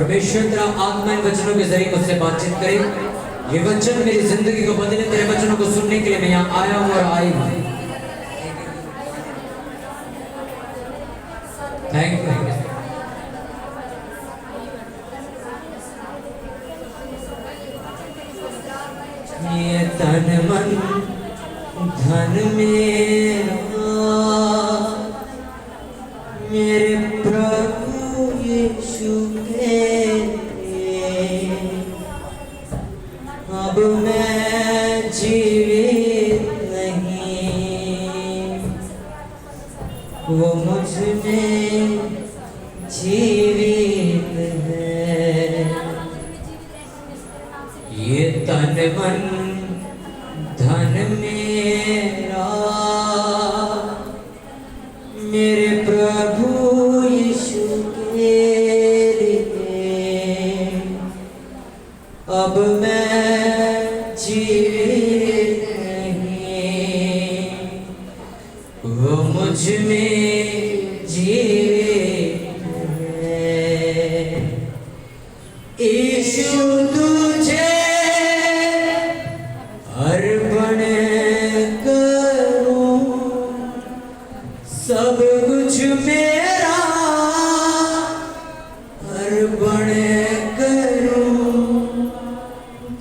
परमेश्वर तेरा आत्मा इन वचनों के जरिए मुझसे बातचीत करे। ये वचन मेरी जिंदगी को बदले। तेरे वचनों को सुनने के लिए मैं यहाँ आया हूँ और आई हूँ। Thank you. ये तन मन धन मेरा मेरे प्रभु यीशु के लिए अब मैं जीवित नहीं, वो मुझ में जीवित है। ये तन मन धन मेरा मेरे प्रभु यीशु के लिए अब मैं जीवित नहीं, वो मुझ में जीवित है। यीशु तुझे अर्पण करूं, सब कुछ मेरा अर्पण करूं।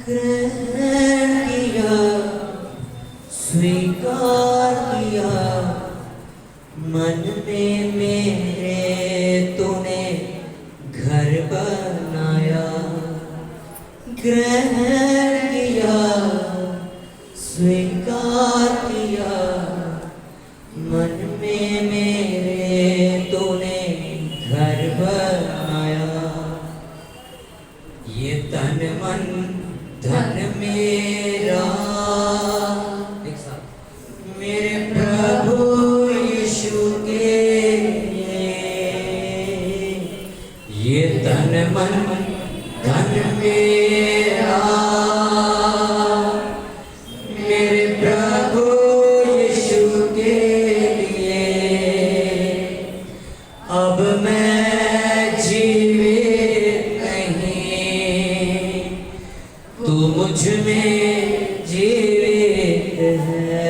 ग्रहण किया स्वीकार किया, मन में मेरे तूने घर बनाया। ग्रहण किया स्वीकार किया, मन में मेरे तूने घर बनाया। ये तन मन धन मेरा एक साथ मेरे प्रभु यीशु के लिए। ये तन मन धन मेरा मेरे प्रभु यीशु के लिए अब मैं जीवित नहीं, तू मुझ में जीवित है।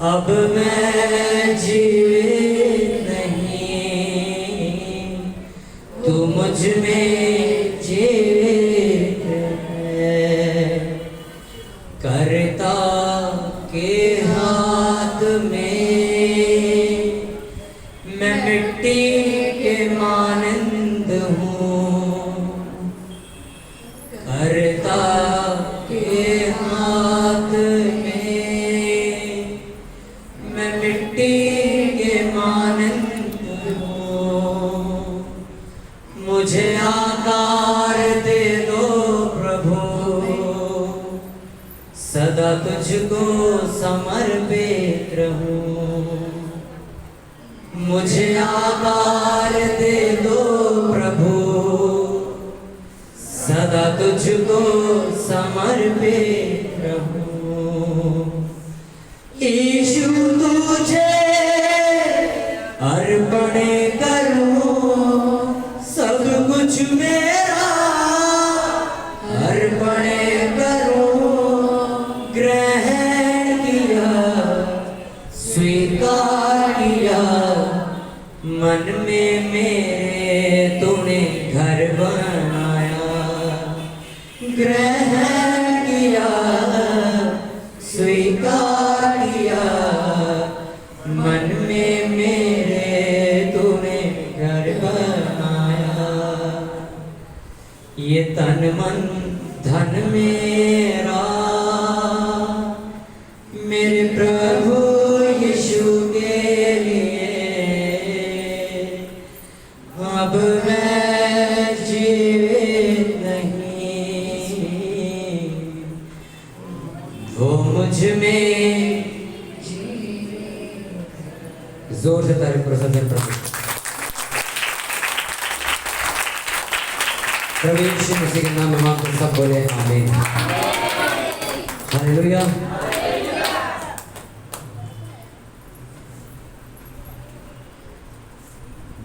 अब मैं जीवित नहीं, तू मुझ में जीवित है। करता के हाथ में मैं मिट्टी के मानंद हूँ। करता के हाथ में मैं मिट्टी के मानंद हूँ। मुझे आकार दे दो प्रभु, सदा तुझको समर्पित रहूं। मुझे आकार दे दो प्रभु, सदा तुझको समर्पित रहूं। यीशु तुझे अर्पण करूं, सब कुछ मेरा अर्पण करूं। ग्रहण किया स्वीकार किया, मन में मेरे तूने घर बनाया। ग्रहण किया स्वीकार किया, मन में मेरे तूने घर बनाया। ये तन मन धन मेरा मेरे प्रभु यीशु के लिए अब मैं जीवित नहीं, वो मुझ में जोर से तारीफ प्रसन्न प्रभु। प्रभु यीशु मसीह के नाम में मांगते सब बोले आमीन। हालेलुया।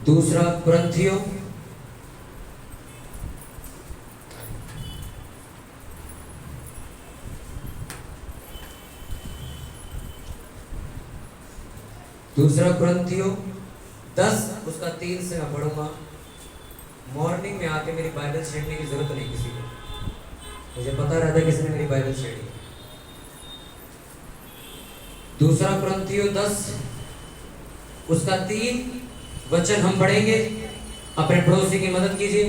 दूसरा कुरिन्थियों दूसरा कुरिन्थियों 10 उसका 3 से मैं पढ़ूंगा। मॉर्निंग में आके मेरी बाइबल छेड़ने की जरूरत नहीं किसी को, मुझे पता रहता है किसी ने मेरी बाइबल छेड़ी। दूसरा कुरिन्थियों 10 उसका 3 वचन हम पढ़ेंगे। अपने पड़ोसी की मदद कीजिए।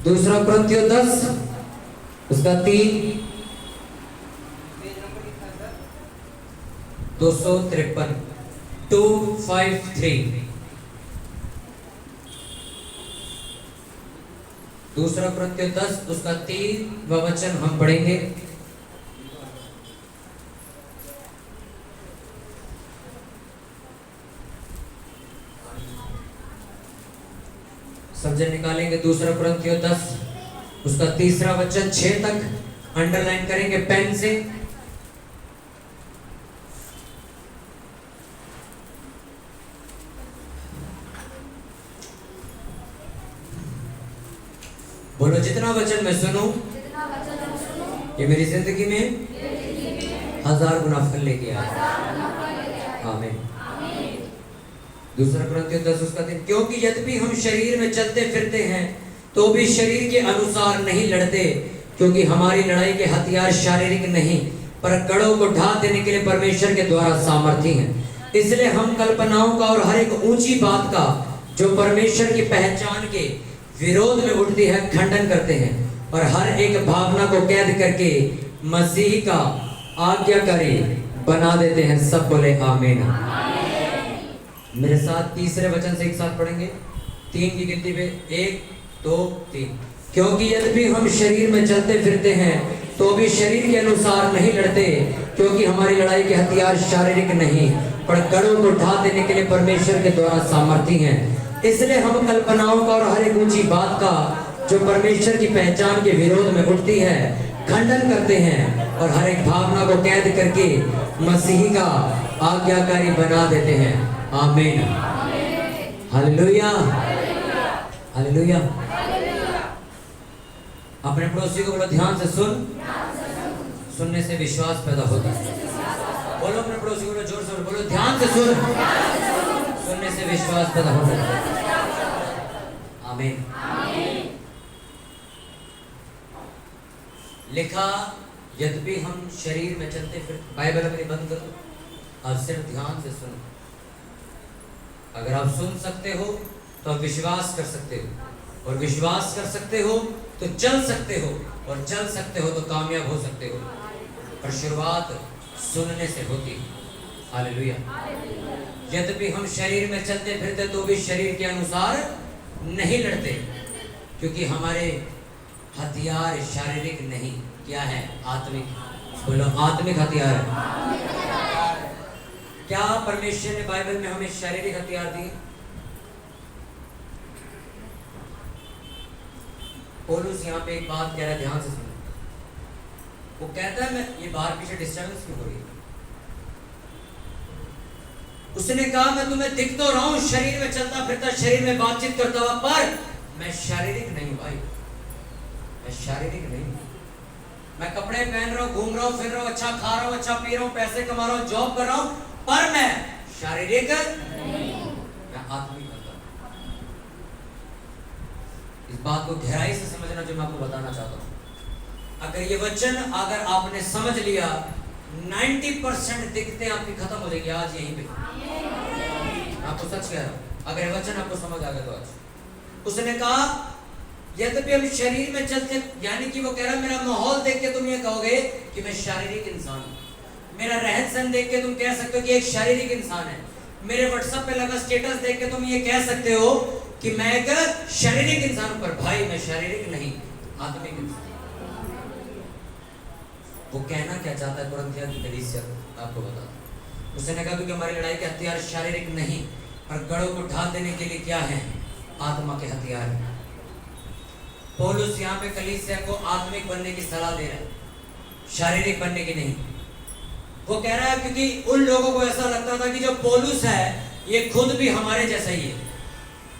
दूसरा कुरिन्थियों 10 उसका 3 253 253। दूसरा कुरिन्थियों 10 उसका 3 वचन हम पढ़ेंगे। सब जन निकालेंगे। दूसरा कुरिन्थियों 10 उसका 3 वचन 6 तक अंडरलाइन करेंगे पेन से। बोलो, जितना वचन मैं सुनूं ये मेरी जिंदगी में 1000 गुना फल लेके आए। आमीन। दूसरा कुरिन्थियों 10 उसका 3, क्योंकि यद्यपि हम शरीर में चलते फिरते हैं तो भी शरीर के अनुसार नहीं लड़ते, क्योंकि हमारी लड़ाई के हथियार शारीरिक नहीं पर गढ़ों को ढा देने के लिए परमेश्वर के द्वारा सामर्थी हैं। इसलिए हम कल्पनाओं का और हर एक ऊंची बात का जो परमेश्वर की पहचान के विरोध में उठती है खंडन करते हैं, और हर एक भावना को कैद करके मसीह का आज्ञाकारी बना देते हैं। सब बोले आमीन। मेरे साथ तीसरे वचन से एक साथ पढ़ेंगे 3 की गिनती पे, 1 2 3। क्योंकि यद्यपि हम शरीर में चलते फिरते हैं तो भी शरीर के अनुसार नहीं लड़ते, क्योंकि हमारी लड़ाई के हथियार शारीरिक नहीं पर गढ़ों को ढा देने के लिए परमेश्वर के द्वारा सामर्थी हैं। इसलिए हम कल्पनाओं का और हर एक ऊंची बात का जो परमेश्वर की पहचान के विरोध में उठती है खंडन करते हैं, और हर एक भावना को कैद करके मसीह का आज्ञाकारी बना देते हैं। आमीन। Hallelujah, hallelujah. अपने पड़ोसी को बोलो, ध्यान से सुन, सुनने से विश्वास पैदा होता है। बोलो अपने पड़ोसी को, जोर से बोलो, ध्यान से सुन, सुनने से विश्वास पैदा होता है। आमीन। लिखा, यद्यपि हम शरीर में चलते फिर, बाइबल अपनी बंद करो और सिर्फ ध्यान से सुनो। अगर आप सुन सकते हो तो आप विश्वास कर सकते हो, और विश्वास कर सकते हो तो चल सकते हो, और चल सकते हो तो कामयाब हो सकते हो। पर शुरुआत सुनने से होती है। हालेलुया। यद्यपि हम शरीर में चलते फिरते तो भी शरीर के अनुसार नहीं लड़ते, क्योंकि हमारे हथियार शारीरिक नहीं, क्या है? आत्मिक। बोलो, आत्मिक हथियार है। क्या परमेश्वर ने बाइबल में हमें शारीरिक हथियार दिए? पौलुस यहाँ पे एक बात कह रहा है, ध्यान से सुनो। वो कहता है, मैं ये बाहर पीछे डिस्टर्बेंस क्यों हो रही है? उसने कहा, मैं तुम्हें दिख तो रहा हूं शरीर में चलता फिरता, शरीर में बातचीत करता हुआ, पर मैं शारीरिक नहीं भाई, मैं शारीरिक नहीं। मैं कपड़े पहन रहा हूँ, घूम रहा हूँ, फिर रहा हूँ, अच्छा खा रहा हूँ, अच्छा पी रहा हूँ, पैसे कमा रहा हूँ, जॉब कर रहा हूँ, पर मैं शारीरिक नहीं, मैं आत्मिक होता हूँ। इस बात को गहराई से समझना जो मैं आपको बताना चाहता हूँ। अगर ये वचन अगर आपने समझ लिया, 90% दिक्कतें आपकी खत्म हो जाएगी आज यहीं पे। आपको सच कह रहा हूँ, अगर ये वचन आपको समझ आ गया तो आज। उसने कहा, यद्यपि हम शरीर में चलते, यानी कि वो कह रहा है, मेरा माहौल देख के तुम ये कहोगे कि मैं शारीरिक इंसान हूँ। मेरा रहन सहन देख के तुम कह सकते हो कि एक शारीरिक इंसान है। मेरे व्हाट्सएप पे लगा स्टेटस देख के तुम ये कह सकते हो कि मैं एक शारीरिक इंसान हूं, पर भाई मैं शारीरिक नहीं, आत्मिक इंसान। वो कहना क्या चाहता है कुरिन्थियों की कलीसिया को, आपको बता दूं। उसने कहा, क्योंकि हमारी लड़ाई के हथियार शारीरिक नहीं, पर गढ़ों को ढा देने के लिए क्या है? आत्मा के हथियार। पौलुस यहाँ पे कलीसिया को आत्मिक बनने की सलाह दे रहा है, शारीरिक बनने की नहीं। वो कह रहा है, क्योंकि उन लोगों को ऐसा लगता था कि जो पौलुस है ये खुद भी हमारे जैसा ही है,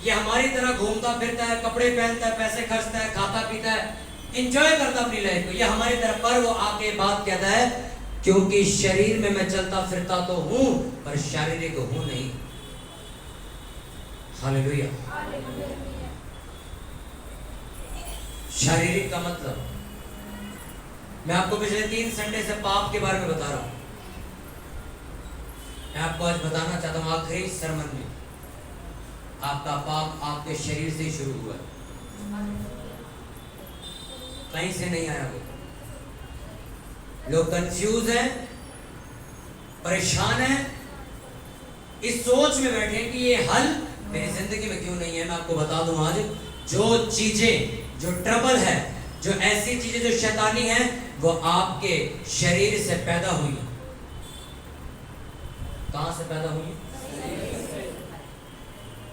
ये हमारी तरह घूमता फिरता है, कपड़े पहनता है, पैसे खर्चता है, खाता पीता है, एंजॉय करता अपनी लाइफ को, ये हमारी तरह। पर वो आके बात कहता है, क्योंकि शरीर में मैं चलता फिरता तो हूं पर शारीरिक हूं नहीं। हालेलुया। शारीरिक का मतलब, मैं आपको पिछले 3 संडे से पाप के बारे में बता रहा हूं। मैं आपको आज बताना चाहता हूं आखिरी सरमन में, आपका पाप आपके शरीर से ही शुरू हुआ है, कहीं से नहीं आया। लोग कंफ्यूज हैं, परेशान हैं, इस सोच में बैठे हैं कि ये हल मेरी जिंदगी में क्यों नहीं है। मैं आपको बता दूं आज, जो चीजें, जो ट्रबल है, जो ऐसी चीजें जो शैतानी है, वो आपके शरीर से पैदा हुई। कहां से पैदा हुई?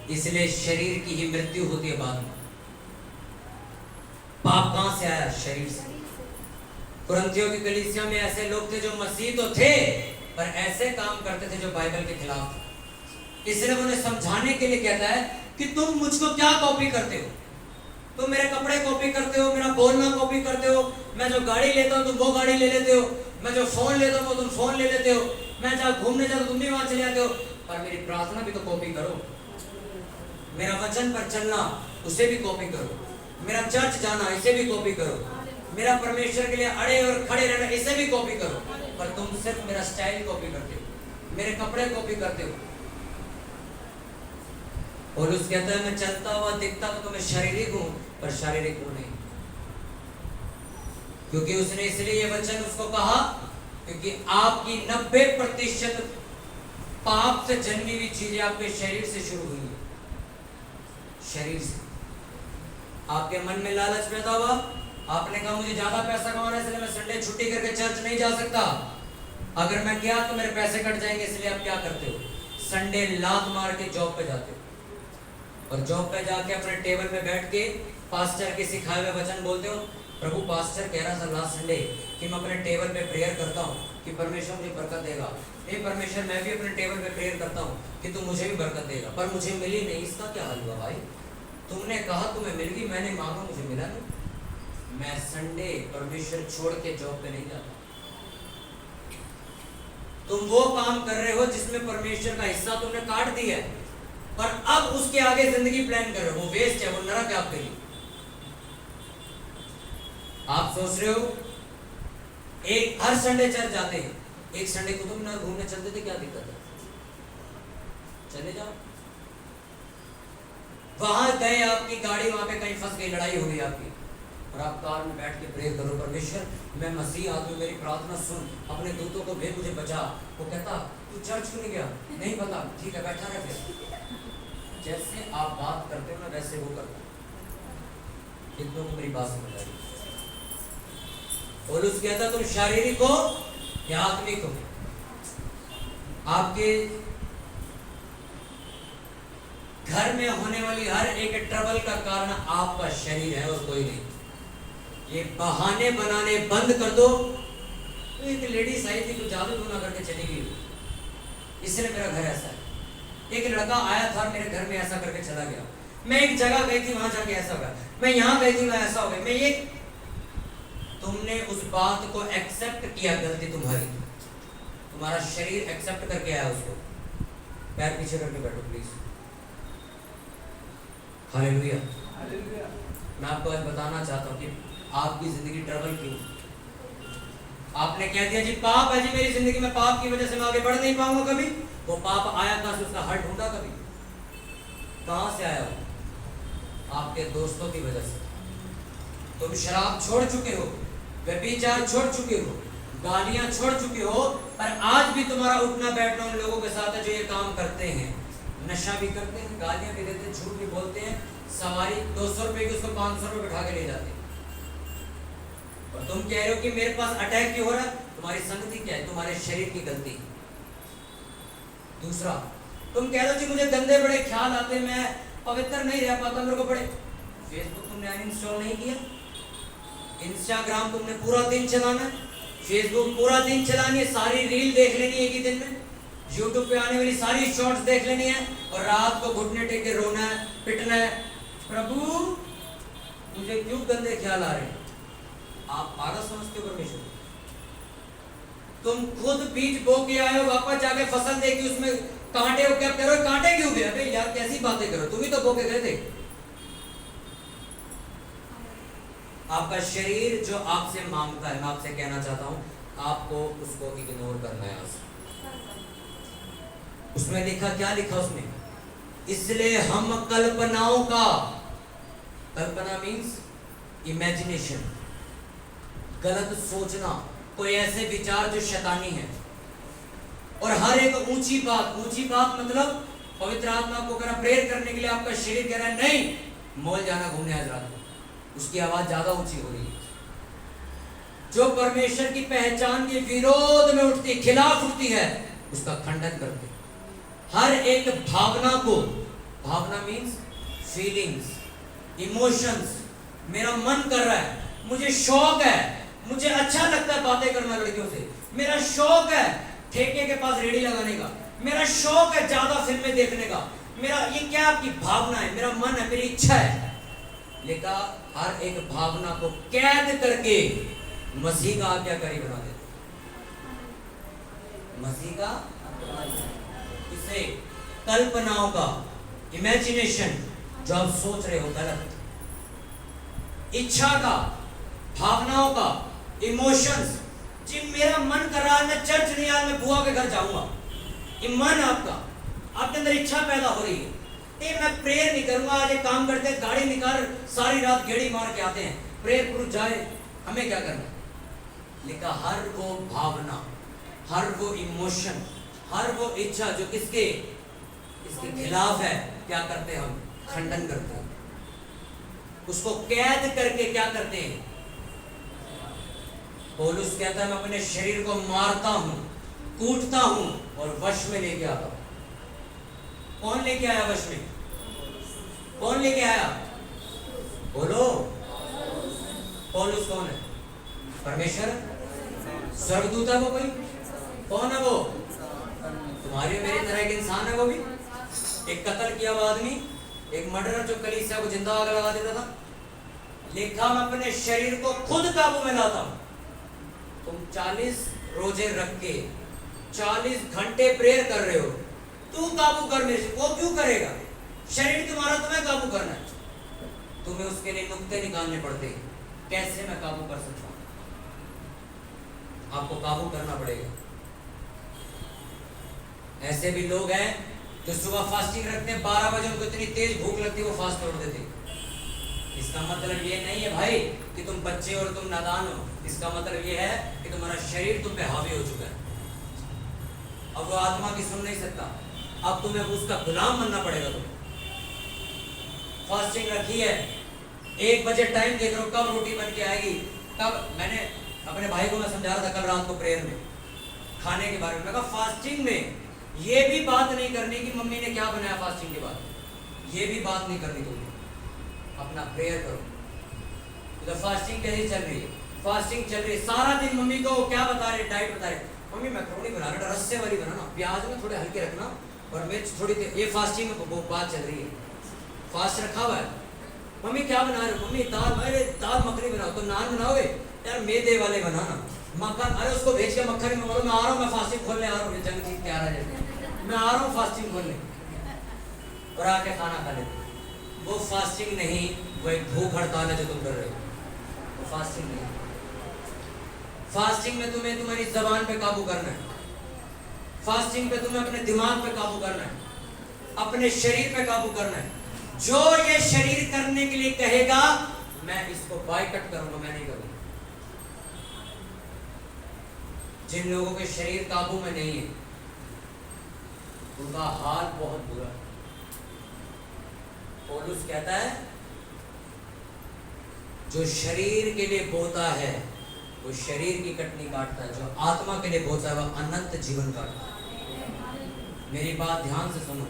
इसलिए शरीर की ही मृत्यु होती है बाद में। पाप कहां से आया? शरीर से। कुरिन्थियों की कलीसिया में ऐसे लोग थे जो मसीह तो थे पर ऐसे काम करते थे जो बाइबल के खिलाफ थे। इसलिए उन्हें समझाने के लिए कहता है कि तुम मुझको क्या कॉपी करते हो? तुम मेरे कपड़े कॉपी करते हो, मेरा बोलना कॉपी करते हो, मैं जो गाड़ी लेता हूं तुम वो गाड़ी ले लेते हो, मैं जो फोन लेता हूं तुम फोन ले लेते हो, मैं जहां घूमने जाता तुम भी वहां चले जाते हो। पर मेरी प्रार्थना भी तो कॉपी करो, मेरा वचन पर चलना उसे भी कॉपी करो, मेरा चर्च जाना इसे भी कॉपी करो, मेरा परमेश्वर के लिए अड़े और खड़े रहना इसे भी कॉपी करो। पर तुम सिर्फ मेरा स्टाइल कॉपी करते हो, मेरे कपड़े कॉपी करते हो। और उस कहता है मैं चलता हुआ दिखता तो मैं शारीरिक हूं पर शारीरिक हूं नहीं। क्योंकि उसने इसलिए ये वचन उसको कहा क्योंकि आपकी 90% पाप से जन्मी हुई चीजें आपके शरीर से शुरू हुई है। शरीर से आपके मन में लालच पैदा हुआ, आपने कहा मुझे ज्यादा पैसा कमाना है इसलिए मैं संडे छुट्टी करके चर्च नहीं जा सकता, अगर मैं गया तो मेरे पैसे कट जाएंगे। इसलिए आप क्या करते हो? संडे लात मार के जॉब पे जाते हो और जॉब पे जाके अपने टेबल पे बैठ के पास्टर के सिखाए हुए वचन बोलते हो। प्रभु पास्टर कह रहा था लास्ट संडे कि मैं अपने टेबल पे प्रेयर करता हूँ कि परमेश्वर मुझे बरकत देगा। हे परमेश्वर मैं भी अपने टेबल पे प्रेयर करता हूँ कि तू मुझे भी बरकत देगा, पर मुझे मिली नहीं। इसका क्या हल हुआ भाई? तुमने कहा तुम्हें मिल गई, मैंने मांगा मुझे मिला नहीं। मैं संडे परमेश्वर छोड़ के जॉब पे नहीं जाता। तुम वो काम कर रहे हो जिसमें परमेश्वर का हिस्सा तुमने काट दिया है, पर अब उसके आगे जिंदगी प्लान कर रहे हो, वो वेस्ट है, वो नरक है आपके लिए। आप सोच रहे हो एक हर संडे चर्च जाते हैं, एक संडे कुतुब मीनार घूमने चलते थे, क्या दिक्कत है? चले जाओ। वहां गए, आपकी गाड़ी वहां पे कहीं फंस गई, लड़ाई हो गई आपकी, और आप कार में बैठ के प्रे करो परमेश्वर मैं मसीह आदमी, मेरी प्रार्थना सुन, अपने दूतों को भेज, मुझे बचा। वो कहता तू चर्च क्यों नहीं गया? नहीं पता। ठीक है बैठा रहे। फिर जैसे आप बात करते हो ना वैसे वो करता है। कितनों को मेरी बात समझ आई? और उस कहता तुम शारीरिक हो या आत्मिक हो? आपके घर में होने वाली हर एक ट्रबल का कारण आपका शरीर है और कोई नहीं। ये बहाने बनाने बंद कर दो। तो एक लेडीज आई थी तो जादू टोना करके चली गई, इसलिए मेरा घर ऐसा है। एक लड़का आया था मेरे घर में ऐसा करके चला गया। मैं एक जगह गई थी वहां जाके ऐसा हो गया, मैं यहाँ गई थी वहां ऐसा हो गया। मैं ये तुमने उस बात को एक्सेप्ट किया, गलती तुम्हारी, तुम्हारा शरीर एक्सेप्ट करके आया उसको। पैर पीछे करके बैठो प्लीज। हालेलुया। मैं आपको आज बताना चाहता हूँ कि आपकी जिंदगी ट्रबल क्यों? आपने कह दिया जी पाप है जी मेरी जिंदगी में, पाप की वजह से मैं आगे बढ़ नहीं पाऊंगा कभी। वो पाप आया कहां से? उसका हल ढूंढा कभी? कहां से आया वो? आपके दोस्तों की वजह से। तुम शराब छोड़ चुके हो, व्यभिचार छोड़ चुके हो, गालियां छोड़ चुके हो, पर आज भी तुम्हारा उठना बैठना उन लोगों के साथ है जो ये काम करते हैं। नशा भी करते हैं, गालियां भी देते हैं, झूठ भी बोलते हैं, सवारी 200 रुपए की उसको 500 रुपए बिठा के ले जाते हैं। और तुम कह रहे हो कि मेरे पास अटैक क्यों हो रहा है? तुम्हारी संगति क्या है? तुम्हारे शरीर की गलती। दूसरा, तुम कह रहे हो कि मुझे गंदे बड़े ख्याल आते, मैं पवित्र नहीं रह पाता, मेरे को बड़े। फेसबुक तुमने अनइंस्टॉल नहीं किया, इंस्टाग्राम तुमने पूरा दिन चलाना है, फेसबुक पूरा दिन चलानी है, सारी रील देख लेनी है एक ही दिन में, यूट्यूब पे आने वाली सारी शॉर्ट्स देख लेनी है, और रात को घुटने टेक के रोना है, पिटना है, प्रभु मुझे क्यों गंदे ख्याल आ रहे हैं? आप पागल समझते हो परमेश्वर? तुम खुद बीज बो के आए हो, वापस जाके फसल देखी उसमें कांटे हो, क्या करो कांटे क्यों गए? अबे यार कैसी बातें करो, तुम ही तो बो के गए थे। आपका शरीर जो आपसे मांगता है, मैं आपसे कहना चाहता हूं आपको उसको इग्नोर करना है। उसमें लिखा, क्या लिखा उसमें? इसलिए हम कल्पनाओं का, कल्पना मीन्स इमेजिनेशन, गलत सोचना, कोई ऐसे विचार जो शैतानी है, और हर एक ऊंची बात मतलब पवित्र आत्मा को करा प्रेयर करने के लिए आपका शरीर कह रहा है नहीं मॉल जाना घूमने आज रात को, उसकी आवाज ज्यादा ऊंची हो रही है। जो परमेश्वर की पहचान के विरोध में उठती, खिलाफ उठती है, उसका खंडन करते। हर एक भावना को, भावना मीन्स फीलिंग्स, इमोशंस, मेरा मन कर रहा है, मुझे शौक है, मुझे अच्छा लगता है बातें करना लड़कियों से, मेरा शौक है ठेके के पास रेडी लगाने का, मेरा शौक है ज्यादा फिल्में देखने का, मेरा ये क्या आपकी भावना है, मेरा मन है, मेरी इच्छा है। लेकिन हर एक भावना को कैद करके मसीह का आज्ञाकारी बना देते। मसीह का इसे कल्पनाओं का, इमेजिनेशन, जो आप सोच रहे हो गलत, इच्छा का, भावनाओं का, इमोशंस, जिन मेरा मन कर रहा है मैं चर्च नहीं आज मैं बुआ के घर जाऊंगा, ये मन आपका, आपके अंदर इच्छा पैदा हो रही है, ये मैं प्रेयर नहीं करूंगा, आज एक काम करते हैं गाड़ी निकाल सारी रात गेड़ी मार के आते हैं, प्रेयर प्रूफ जाए, हमें क्या करना? लिखा हर वो भावना, हर वो इमोशन, हर वो इच्छा जो किसके, इसके खिलाफ है, क्या करते हैं हम? खंडन करते हैं, उसको कैद करके क्या करते हैं? पौलुस कहता है मैं अपने शरीर को मारता हूं, कूटता हूं और वश में लेके आता हूं। कौन लेके आया वश में? कौन लेके आया? बोलो। पौलुस कौन है? परमेश्वर, स्वर्गदूत है वो कोई? कौन है वो? तुम्हारी मेरी तरह एक इंसान है वो भी, एक कत्ल किया हुआ आदमी, एक मर्डरर जो कलीसिया को जिंदा आग लगा देता था। लिखा मैं अपने शरीर को खुद काबू में लाता हूं। तुम 40 रोजे रख के 40 घंटे प्रेयर कर रहे हो, तू काबू कर मेरे से, वो क्यों करेगा? शरीर तुम्हारा तुम्हें काबू करना है, तुम्हें उसके लिए नुक्ते निकालने पड़ते हैं। कैसे मैं काबू कर सकता हूं? आपको काबू करना पड़ेगा। ऐसे भी लोग हैं जो सुबह फास्टिंग रखते हैं, 12 बजे उनको इतनी तेज भूख लगती है वो फास्ट तोड़ देते हैं। इसका मतलब ये नहीं है भाई कि तुम बच्चे और तुम नादान हो, इसका मतलब ये है कि तुम्हारा शरीर तुम पे हावी हो चुका है, अब वो आत्मा की सुन नहीं सकता, अब तुम्हें उसका गुलाम बनना पड़ेगा। तुम्हें फास्टिंग रखी है, 1 बजे टाइम देख रहे हो, कब रोटी बन के आएगी, कब? मैंने अपने भाई को मैं समझा रहा था कल रात को प्रेयर में खाने के बारे में, मैं कहा फास्टिंग में ये भी बात नहीं करनी कि मम्मी ने क्या बनाया फास्टिंग के बाद, ये भी बात नहीं करनी तुम्हें, अपना प्रेयर करो। तो फास्टिंग कैसी चल रही है? फास्टिंग चल रही है, सारा दिन मम्मी को क्या बता रहे, डाइट बता रहे, मम्मी मैक्रोनी बना रहा, रस्से वाली बनाना, प्याज में थोड़े हल्के रखना और मिर्च थोड़ी, ये फास्टिंग में वो बात चल रही है। फास्ट रखा हुआ है, मम्मी क्या बना रहे हो? मम्मी दाल, अरे दाल मखनी बनाओ, तो नान बनाओगे यार मैदे वाले बनाना, मक्खन, अरे उसको भेज के मक्खन ही मंगवाओ, मैं आ रहा हूँ, मैं फास्टिंग खोलने आ रहा हूँ, जंग जीत के आ रहा है, मैं आ रहा हूँ फास्टिंग खोलने, और आके खाना खा लेते। वो फास्टिंग नहीं, वो एक भूख हड़ताल है जो तुम कर रहे हो, वो फास्टिंग नहीं। फास्टिंग में तुम्हें तुम्हारी जबान पे काबू करना है, फास्टिंग पे तुम्हें अपने दिमाग पे काबू करना है, अपने शरीर पे काबू करना है। जो ये शरीर करने के लिए कहेगा मैं इसको बायकट करूंगा, मैं नहीं करूंगा। जिन लोगों के शरीर काबू में नहीं है उनका हाल बहुत बुरा है। पौलुस कहता है जो शरीर के लिए बोता है वो शरीर की कटनी काटता है, जो आत्मा के लिए बोता है वह अनंत जीवन काटता है। मेरी बात ध्यान से सुनो,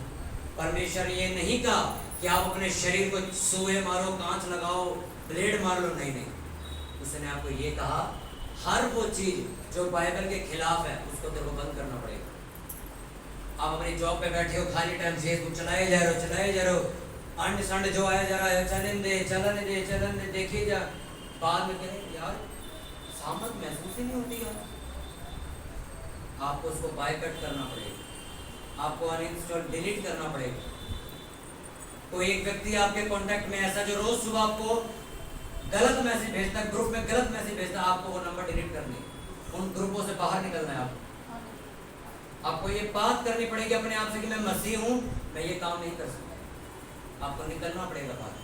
परमेश्वर ये नहीं कहा कि आप अपने शरीर को सुए मारो, कांच लगाओ, ब्लेड मार लो, नहीं नहीं। उसने आपको ये कहा हर वो चीज जो बाइबल के खिलाफ है उसको तेरे को बंद करना पड़ेगा। आप अपनी जॉब पे बैठे हो, खाली टाइम फेसबुक चलाए जा रहे हो, अंड संड जो आया जा रहा है चलन दे देखिए जा, बाद में कहें यार सामत महसूस ही नहीं होती यार, आपको उसको बायकट करना पड़ेगा, आपको अनइंस्टॉल डिलीट करना पड़ेगा। कोई एक व्यक्ति आपके कांटेक्ट में ऐसा जो रोज सुबह आपको गलत मैसेज भेजता है, ग्रुप में गलत मैसेज भेजता है, आपको वो नंबर डिलीट करनी है, उन ग्रुपों से बाहर निकलना है। आपको ये बात करनी पड़ेगी अपने आप से कि मैं मसीह हूं, मैं ये काम नहीं कर सकता। आपको निकलना पड़ेगा बाहर।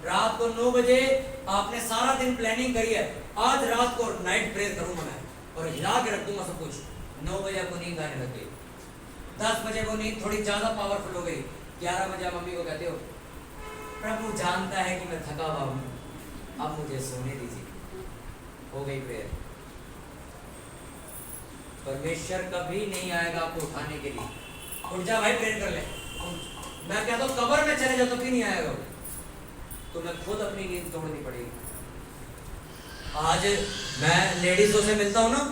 रात को 9 बजे आपने सारा दिन प्लानिंग करी है, आज रात को नाइट प्रेयर करूंगा मैं और हिला के रख दूंगा सब कुछ। 9 बजे आपको नींद आने लग गई, 10 बजे वो नींद थोड़ी ज्यादा पावरफुल हो गई, 11 बजे आप मम्मी को कहते हो प्रभु जानता है कि मैं थका हुआ हूं, अब मुझे सोने दीजिए। हो गई प्रेयर। परमेश्वर कभी नहीं आएगा आपको उठाने के लिए। उठ जा भाई प्रेयर कर ले, मैं कहता हूँ कब्र में चले जाओ तो भी नहीं आएगा, तुम्हें खुद अपनी नींद तोड़नी पड़ेगी। आज मैं लेडीजों से मिलता हूँ ना,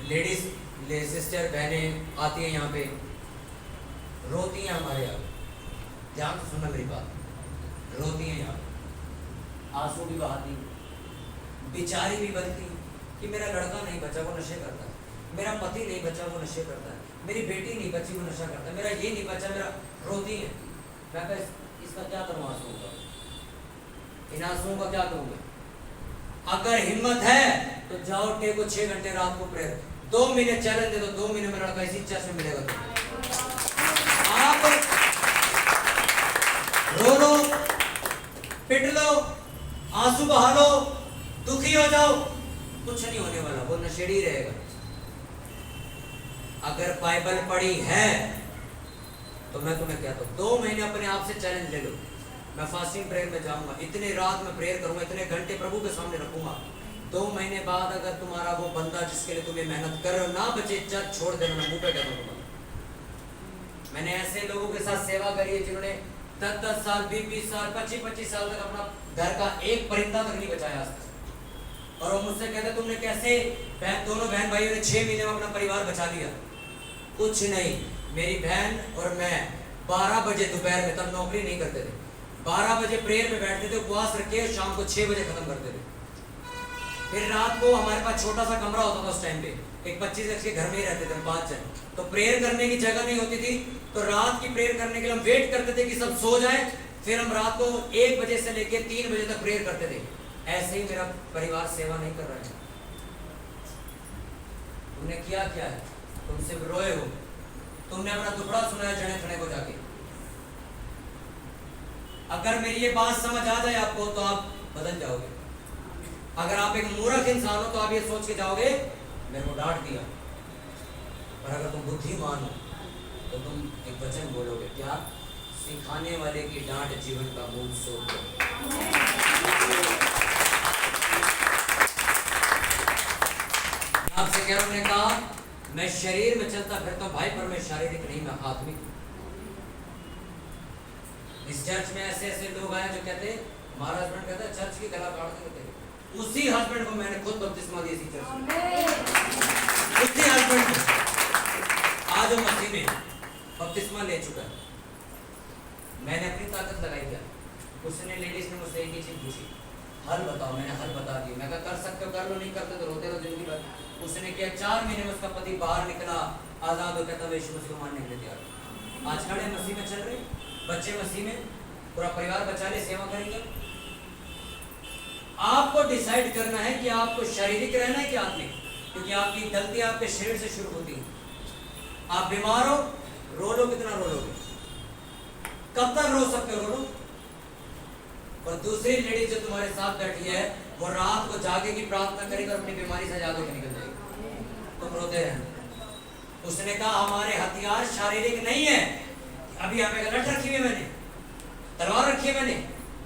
लेडीज सिस्टर बहनें आती हैं यहाँ पे, रोती हैं हमारे यहाँ, ध्यान से सुनना मेरी बात, रोती हैं यहाँ, आंसू भी बहाती, बेचारी भी बनती कि मेरा लड़का नहीं बचा वो नशे करता है, मेरा पति नहीं बचा वो नशे करता है, मेरी बेटी नहीं बची वो नशा करता है, मेरा ये नहीं बचा, मेरा रोती है। मैं कह इसका क्या करूँ आंसुओं का, इन आंसुओं का क्या करूँगा? अगर हिम्मत है तो जाओ टेको 6 घंटे रात को प्रेयर, 2 महीने चैलेंज दे दो, 2 महीने में लड़का इसी चर्च में मिलेगा। आप रो लो, पिट लो, आंसू बहा लो, दुखी हो जाओ, कुछ नहीं होने वाला, वो नशेड़ी रहेगा। अगर बाइबल पढ़ी है तो मैं तुम्हें कहता हूं 2 महीने अपने आप से चैलेंज ले लो। मैं फास्टिंग प्रेयर में जाऊंगा, इतने रात में प्रेयर करूंगा, इतने घंटे प्रभु के सामने रखूंगा। 2 महीने बाद अगर तुम्हारा वो बंदा जिसके लिए तुम्हें मेहनत कर रहे हो ना बचे, चर्च छोड़ देना, मैं मुंह पे कहता हूं। मैंने ऐसे लोगों के साथ सेवा करी है जिन्होंने 10-10 साल, 20-20 साल, 25-25 साल तक अपना घर का एक परिंदा तक नहीं बचाया आज तक। और वो मुझसे कहते तुमने कैसे दोनों बहन भाइयों ने 6 महीने में अपना परिवार बचा लिया। कुछ नहीं, मेरी बहन और मैं 12 बजे दोपहर में, तब नौकरी नहीं करते थे, 12 बजे प्रेयर में बैठते थे, उपवास रखे, शाम को 6 बजे खत्म करते थे। फिर रात को हमारे पास छोटा सा कमरा होता था उस टाइम पे, एक 25 लक्ष के घर में ही रहते थे 5 जन, तो प्रेयर करने की जगह नहीं होती थी, तो रात की प्रेयर करने के लिए हम वेट करते थे कि सब सो जाए, फिर हम रात को 1 बजे से लेकर 3 बजे तक प्रेयर करते थे। ऐसे ही मेरा परिवार सेवा नहीं कर रहा है। तुमने किया क्या है? तुम सिर्फ रोए हो, तुमने अपना दुखड़ा सुनाया जने खड़े को जाके। अगर मेरी ये बात समझ आ जाए आपको तो आप बदल जाओगे। अगर आप एक मूर्ख इंसान हो तो आप ये सोच के जाओगे मेरे को डांट दिया, और अगर तुम बुद्धिमान हो तो तुम एक वचन बोलोगे, क्या? सिखाने वाले की डांट जीवन का मूल स्रोत है। आपसे क्या उन्होंने कहा, मैं शरीर में चलता फिरता भाई, पर मैं शारीरिक नहीं, मैं आत्मिक हूं। इस चर्च में ऐसे ऐसे लोग आए जो कहते हमारा हस्बैंड कहता है चर्च की गला काट देते, उसी हस्बैंड को मैंने खुद बपतिस्मा दी इसी चर्च में, उसी हस्बैंड को आज वो मसीह में बपतिस्मा ले चुका है। मैंने अपनी ताकत लगाई क्या? उसने लेडीज ने मुझसे एक ही चीज पूछी, हल बताओ। मैंने हल बता दिया। मैं कहा कर सकते हो कर लो, नहीं करते तो रोते रहो जिंदगी भर। उसने किया, 4 महीने में उसका पति बाहर निकला, आजाद हो गया, तब यीशु मसीह को मानने के लिए तैयार। आज लड़े मसीह में चल रहे, बच्चे मसीह में, पूरा परिवार बचा ले, सेवा करेंगे। आपको डिसाइड करना है कि आपको शारीरिक रहना है कि आत्मिक, क्योंकि आपकी गलती आपके शरीर से शुरू होती है। आप बीमार हो, रो लो, कितना रो लोगे? कब तक रो सकते हो? रो लो। और दूसरी लेडी जो तुम्हारे साथ बैठी है वो रात को जागेगी, प्रार्थना करेगी और अपनी बीमारी से आजाद होकर निकल जाएगी, तुम रोते रहना। उसने कहा हमारे हथियार शारीरिक नहीं है। अभी यहाँ पे लठ रखी हुई है, मैंने तलवार रखी है, मैंने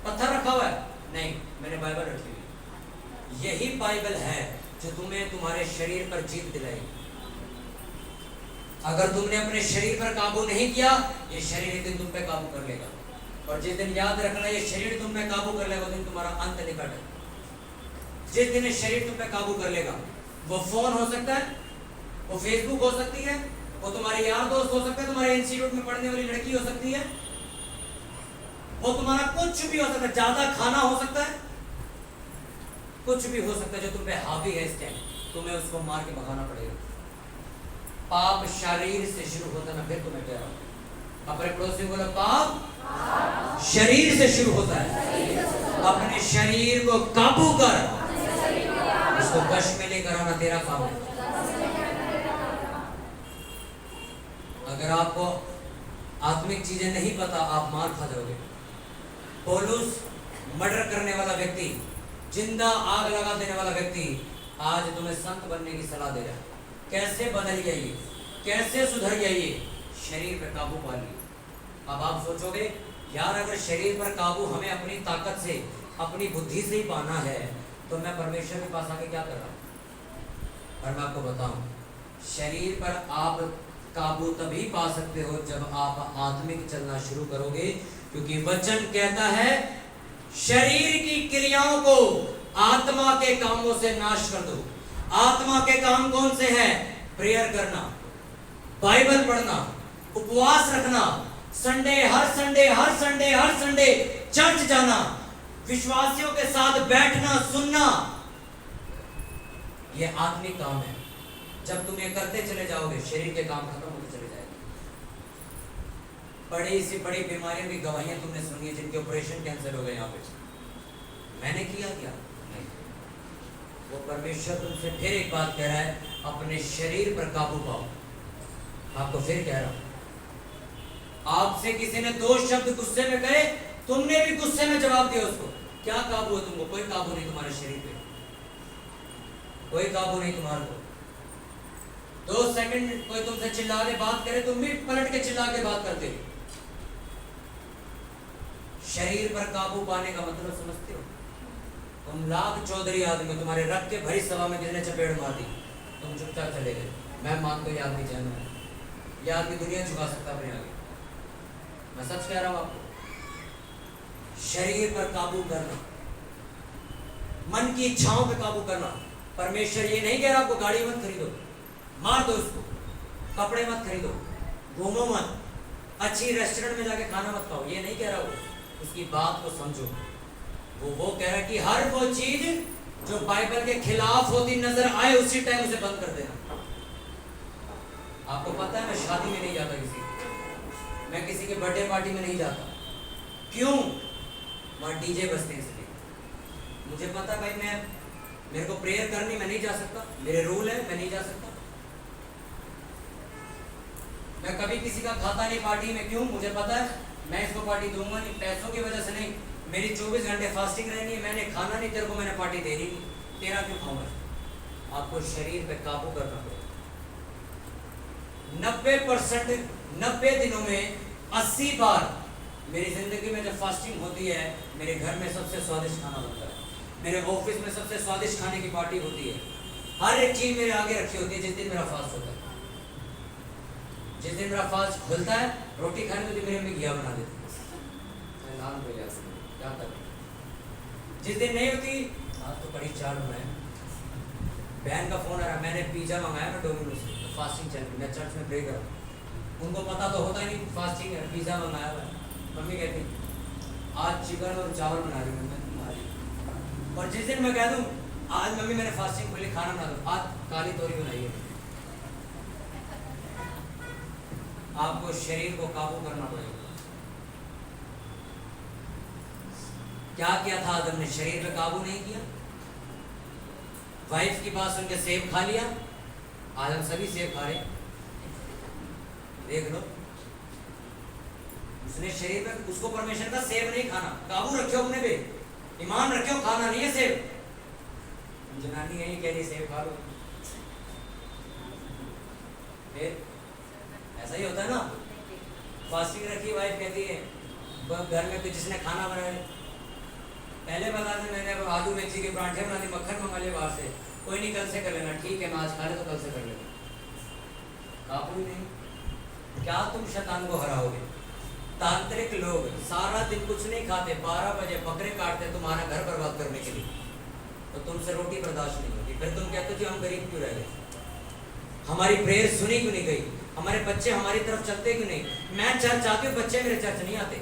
पत्थर रखा हुआ है, नहीं, मैंने बाइबल रखी हुई। यही बाइबल है जो तुम्हें तुम्हारे शरीर पर जीत दिलाएगी। अगर तुमने अपने शरीर पर काबू नहीं किया, ये शरीर एक दिन तुम पे काबू कर लेगा। और जिस दिन, याद रखना, ये शरीर तुम पे काबू कर लेगा, उस दिन तुम्हारा अंत निकट है। जिस दिन ये शरीर तुम पे काबू कर लेगा, वो फोन हो सकता है, वो फेसबुक हो सकती है, वो तुम्हारे यार दोस्त हो सकते हैं, तुम्हारे इंस्टीट्यूट में पढ़ने वाली लड़की हो सकती है, वो तुम्हारा कुछ भी हो सकता है, ज्यादा खाना हो सकता है, कुछ भी हो सकता है जो तुम पे हावी है इस टाइम, तुम्हें उसको मार के भगाना पड़ेगा। पाप शरीर से शुरू होता है। मैं फिर तुम्हें कह रहा हूँ, अपने पड़ोसी को बोलो, पाप शरीर से शुरू होता है। अपने शरीर को काबू कर, इसको वश में लेकर आना तेरा काम है। अगर आपको आत्मिक चीजें नहीं पता, आप मार खा जाओगे। पौलुस मर्डर करने वाला व्यक्ति, जिंदा आग लगा देने वाला व्यक्ति, आज तुम्हें संत बनने की सलाह दे रहा है। कैसे बदल जाइए, कैसे सुधर जाइए, शरीर पर काबू पा लिए। अब आप सोचोगे, यार अगर शरीर पर काबू हमें अपनी ताकत से, अपनी बुद्धि से ही पाना है, तो मैं परमेश्वर के पास आके क्या कर रहा हूँ? पर मैं आपको बताऊं, शरीर पर आप काबू तभी पा सकते हो जब आप आत्मिक चलना शुरू करोगे, क्योंकि वचन कहता है शरीर की क्रियाओं को आत्मा के कामों से नाश कर दो। आत्मा के काम कौन से हैं? प्रेयर करना, बाइबल पढ़ना, उपवास रखना, हर संडे चर्च जाना, विश्वासियों के साथ बैठना, सुनना, यह आत्मिक काम है। जब तुम ये करते चले जाओगे, शरीर के काम खत्म होते चले जाएंगे। बड़ी सी बड़ी बीमारियों की गवाहियां तुमने सुनी है, जिनके ऑपरेशन कैंसिल हो गए। यहाँ पे मैंने किया क्या? नहीं। वो परमेश्वर तुमसे फिर एक बात कह रहा है, अपने शरीर पर काबू पाओ। आपको फिर कह रहा हूं, आपसे किसी ने 2 शब्द गुस्से में कहे, तुमने भी गुस्से में जवाब दिया उसको। क्या काबू है तुमको? कोई काबू नहीं तुम्हारे शरीर पे, कोई काबू नहीं तुम्हारे को। 2 सेकंड कोई तुमसे चिल्ला के बात करे, तुम भी पलट के चिल्ला के बात करते। शरीर पर काबू पाने का मतलब समझते हो? तुम लाख चौधरी आदमी, तुम्हारे रख के भरी सभा में किसने चपेट मार दी, तुम चुपचाप चले गए। मैं मानता हूं ये आदमी जैन है, ये आदमी दुनिया झुका सकता अपने आगे। मैं सच कह रहा हूं आपको। शरीर पर काबू करना, मन की इच्छाओं पे काबू करना। परमेश्वर ये नहीं कह रहा आपको गाड़ी मत खरीदो, मार दो उसको, कपड़े मत खरीदो, घूमो मत, अच्छी रेस्टोरेंट में जाके खाना मत खाओ, ये नहीं कह रहा वो। उसकी बात को समझो। वो कह रहा है कि हर वो चीज जो बाइबल के खिलाफ होती नजर आए, उसी टाइम उसे बंद कर देना। आपको पता है मैं शादी में नहीं जाता किसी, मैं किसी के बर्थडे पार्टी में नहीं जाता। क्यों? वहां डीजे बजते हैं इसलिए। मुझे पता भाई, मेरे को प्रेयर करनी, मैं नहीं जा सकता, मेरे रूल है, मैं नहीं जा सकता। मैं कभी किसी का खाता नहीं पार्टी में। क्यों? मुझे पता है मैं इसको पार्टी दूंगा नहीं, पैसों की वजह से नहीं। मेरी 24 घंटे फास्टिंग रहनी है, मैंने खाना नहीं, तेरे को मैंने पार्टी दे रही नहीं, तेरा क्यों खाऊंगा? आपको शरीर पे काबू करना पड़ेगा। 90% 90 दिनों में 80 बार मेरी जिंदगी में जब फास्टिंग होती है, मेरे घर में सबसे स्वादिष्ट खाना बनता है, मेरे ऑफिस में सबसे स्वादिष्ट खाने की पार्टी होती है। हर एक चीज मेरे आगे रखी होती है जिस दिन मेरा फास्ट होता है। जिस दिन मेरा फास्ट खुलता है, रोटी खाने को मेरे में घिया बना देती है, क्या कर। जिस दिन नहीं होती, आज तो कड़ी चाल बनाए, बहन का फोन आ रहा, मैंने पिज्जा मंगाया ना डोमिनोज से, तो फास्टिंग चल रही, मैं चर्च में प्रे कर रहा हूँ। उनको पता तो होता ही नहीं फास्टिंग है, पिज्जा मंगाया हुआ है। मम्मी कहती आज चिकन और चावल बना रही हूँ मैं। और जिस दिन मैं कह दूँ आज मम्मी मैंने फास्टिंग के लिए खाना बना दो, आज काली तोरी बनाई है। आपको शरीर को काबू करना पड़ेगा। क्या किया था आदम ने? शरीर पे काबू नहीं किया। वाइफ की बात सुन के सेब खा लिया। आज हम सभी सेब खा रहे, देख लो। उसने शरीर पे, उसको परमेश्वर का सेब नहीं खाना। काबू रखो अपने पे, ईमान रखो, खाना नहीं है सेब। जनानी यही कह रही सेब खा लो, फिर ऐसा ही होता है ना। फास्टिंग रखी, वाइफ कहती है घर में तो जिसने खाना बनाया, पहले बता दें मैंने आलू मिर्ची के पराठे बना दिए, मक्खन मंगा लिया बाहर से, कोई नहीं कल से कर लेना। ठीक है, मैं आज खा ले तो कल से कर लेना। काबू नहीं। क्या तुम शैतान को हराओगे? तांत्रिक लोग सारा दिन कुछ नहीं खाते, 12 बजे बकरे काटते तुम्हारा घर बर्बाद करने के लिए, तो तुमसे रोटी बर्दाश्त नहीं होती। फिर तुम कहते हो कि हम गरीब क्यों रह गए, हमारी प्रेयर सुनी क्यों नहीं गई, हमारे बच्चे हमारी तरफ चलते क्यों नहीं। मैं चर्च आती हूँ, बच्चे मेरे चर्च नहीं आते।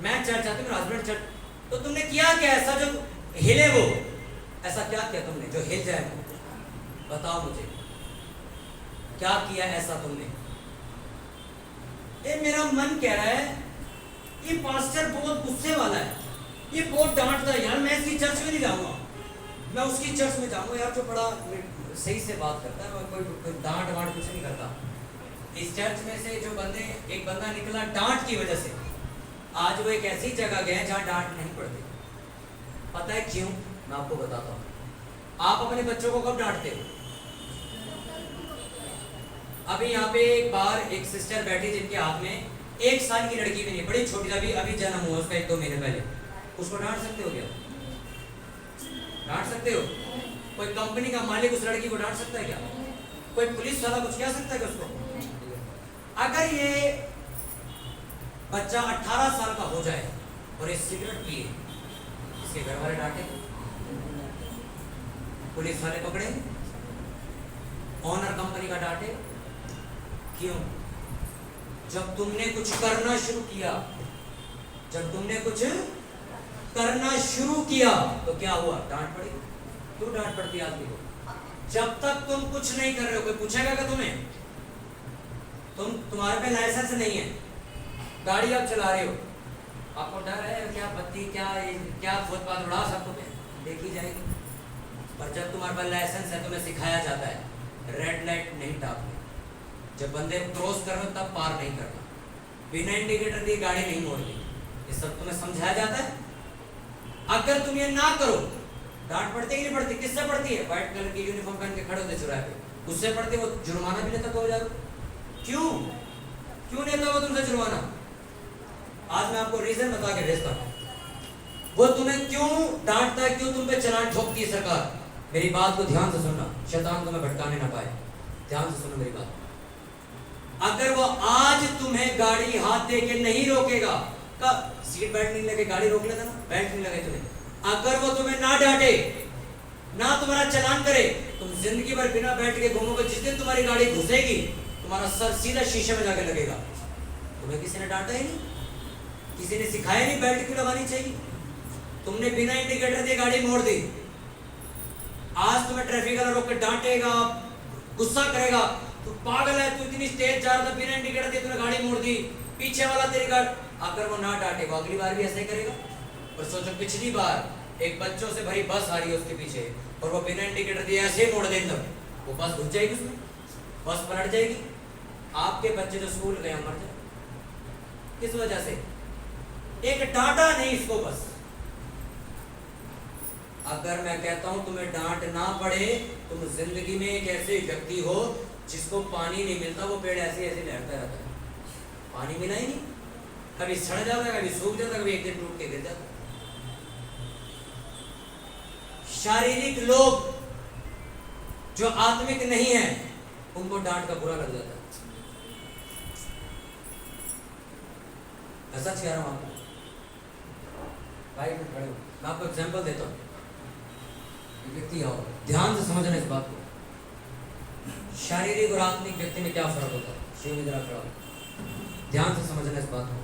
मैं चर्च आती हूँ, मेरा हस्बैंड चर्च। तो तुमने किया क्या ऐसा जो हिले? वो ऐसा क्या किया तुमने जो हिल जाए? बताओ मुझे, क्या किया ऐसा तुमने? ये मेरा मन कह रहा है ये पास्टर बहुत गुस्से वाला है, ये बहुत डांटता है यार, मैं इसकी चर्च में नहीं जाऊंगा, मैं उसकी चर्च में जाऊंगा यार जो बड़ा सही से बात करता है, कोई डांट वांट कुछ नहीं करता। इस चर्च में से जो बंदे, एक बंदा निकला डांट की वजह से, आज वो एक ऐसी जगह गया जहाँ डांट नहीं पड़ती। पता है क्यों? मैं आपको बताता हूँ। आप अपने बच्चों को कब डांटते हो? अभी यहाँ पे एक बार एक सिस्टर बैठी जिनके हाथ में 1 साल की लड़की भी नहीं, बड़ी छोटी, अभी जन्म हुआ उसका 1-2 महीने पहले, उसको डांट सकते हो क्या? डांट सकते हो? कोई कंपनी का मालिक उस लड़की को डांट सकता है क्या? कोई पुलिस वाला कुछ कह सकता है क्या उसको? अगर ये बच्चा 18 साल का हो जाए और ये सिगरेट पिए, इसके घर वाले डांटे, पुलिस वाले पकड़े, ओनर कंपनी का डांटे, क्यों? जब तुमने कुछ करना शुरू किया, जब तुमने कुछ करना शुरू किया तो क्या हुआ? डांट पड़ी। क्यों डांट पड़ती है आदमी को? जब तक तुम कुछ नहीं कर रहे हो, कोई पूछेगा क्या तुम्हें? तुम्हारे पे लाइसेंस नहीं है, गाड़ी आप चला रहे हो, आपको डर है क्या बत्ती क्या फुटपाथ उड़ा सबको देखी जाएगी। पर जब तुम्हारे पास लाइसेंस है, तुम्हें सिखाया जाता है रेड लाइट नहीं टापनी, जब बंदे क्रॉस कर रहे हो तब पार नहीं करना, बिना इंडिकेटर दिए गाड़ी नहीं मोड़नी, ये सब तुम्हें समझाया जाता है। अगर तुम ये ना करो, डांट पड़ती है कि नहीं पड़ती? किससे पड़ती है? व्हाइट कलर की यूनिफॉर्म पहन के खड़े होते चौराहे पे, उससे पड़ती है। वो जुर्माना भी लेता 2000। क्यों लेता वो तुमसे जुर्माना? आज मैं आपको रीजन बता के भेजता हूँ वो तुम्हें क्यों डांटता है, क्यों तुम पे चलान ठोकती है सरकार। मेरी बात को ध्यान से सुनना, शैतान तुम्हें भटकाने ना पाए, ध्यान से सुनो मेरी बात। अगर वो आज तुम्हें गाड़ी हाथ दे के नहीं रोकेगा, कब सीट बेल्ट नहीं लगे गाड़ी रोक लेता ना, बेल्ट नहीं लगे तुम्हें, अगर वो तुम्हें ना डांटे, ना तुम्हारा चलान करे, तुम जिंदगी भर बिना बेल्ट के घूमोगे। जिस दिन तुम्हारी गाड़ी घुसेगी, तुम्हारा सर सीधा शीशे में जाके लगेगा। तुम्हें किसी ने डांटा ही नहीं, किसी ने सिखाया नहीं बेल्ट क्यों लगानी चाहिए। तुमने बिना इंडिकेटर दिए गाड़ी मोड़ दी, आज तुम्हें ट्रैफिक वाला रोक के डांटेगा, गुस्सा करेगा, तू पागल है, तू इतनी तेज जा रहा था, बिना इंडिकेटर दिए तूने गाड़ी मोड़ दी, पीछे वाला तेरी गाड़ी। अगर वो ना डांटे, वो अगली बार भी ऐसे ही करेगा। और सोचो पिछली बार एक बच्चों से भरी बस आ रही है उसके पीछे, और वो बिना इंडिकेटर दिए ऐसे ही मोड़ दे, तब वो बस घुस जाएगी, उसमें बस पलट जाएगी। आपके बच्चे जो स्कूल गए मर जाए, किस वजह से? एक डांटा नहीं इसको बस। अगर मैं कहता हूं तुम्हें डांट ना पड़े, तुम जिंदगी में एक ऐसे व्यक्ति हो जिसको पानी नहीं मिलता, वो पेड़ ऐसे ऐसे लहरता रहता है, पानी मिला ही नहीं, कभी सड़ जाता है, कभी सूख जाता है, कभी एक दिन टूट के गिर जाता है। शारीरिक लोग जो आत्मिक नहीं है, उनको डांट का बुरा लग जाता है। ऐसा कह रहा हूं आपको भाई, मैं आपको एग्जांपल देता हूं। व्यक्ति आओ, ध्यान से समझना इस बात को। शारीरिक और आत्मिक व्यक्ति में क्या फर्क होता है? शिव इधर खड़ा, ध्यान से समझना इस बात को।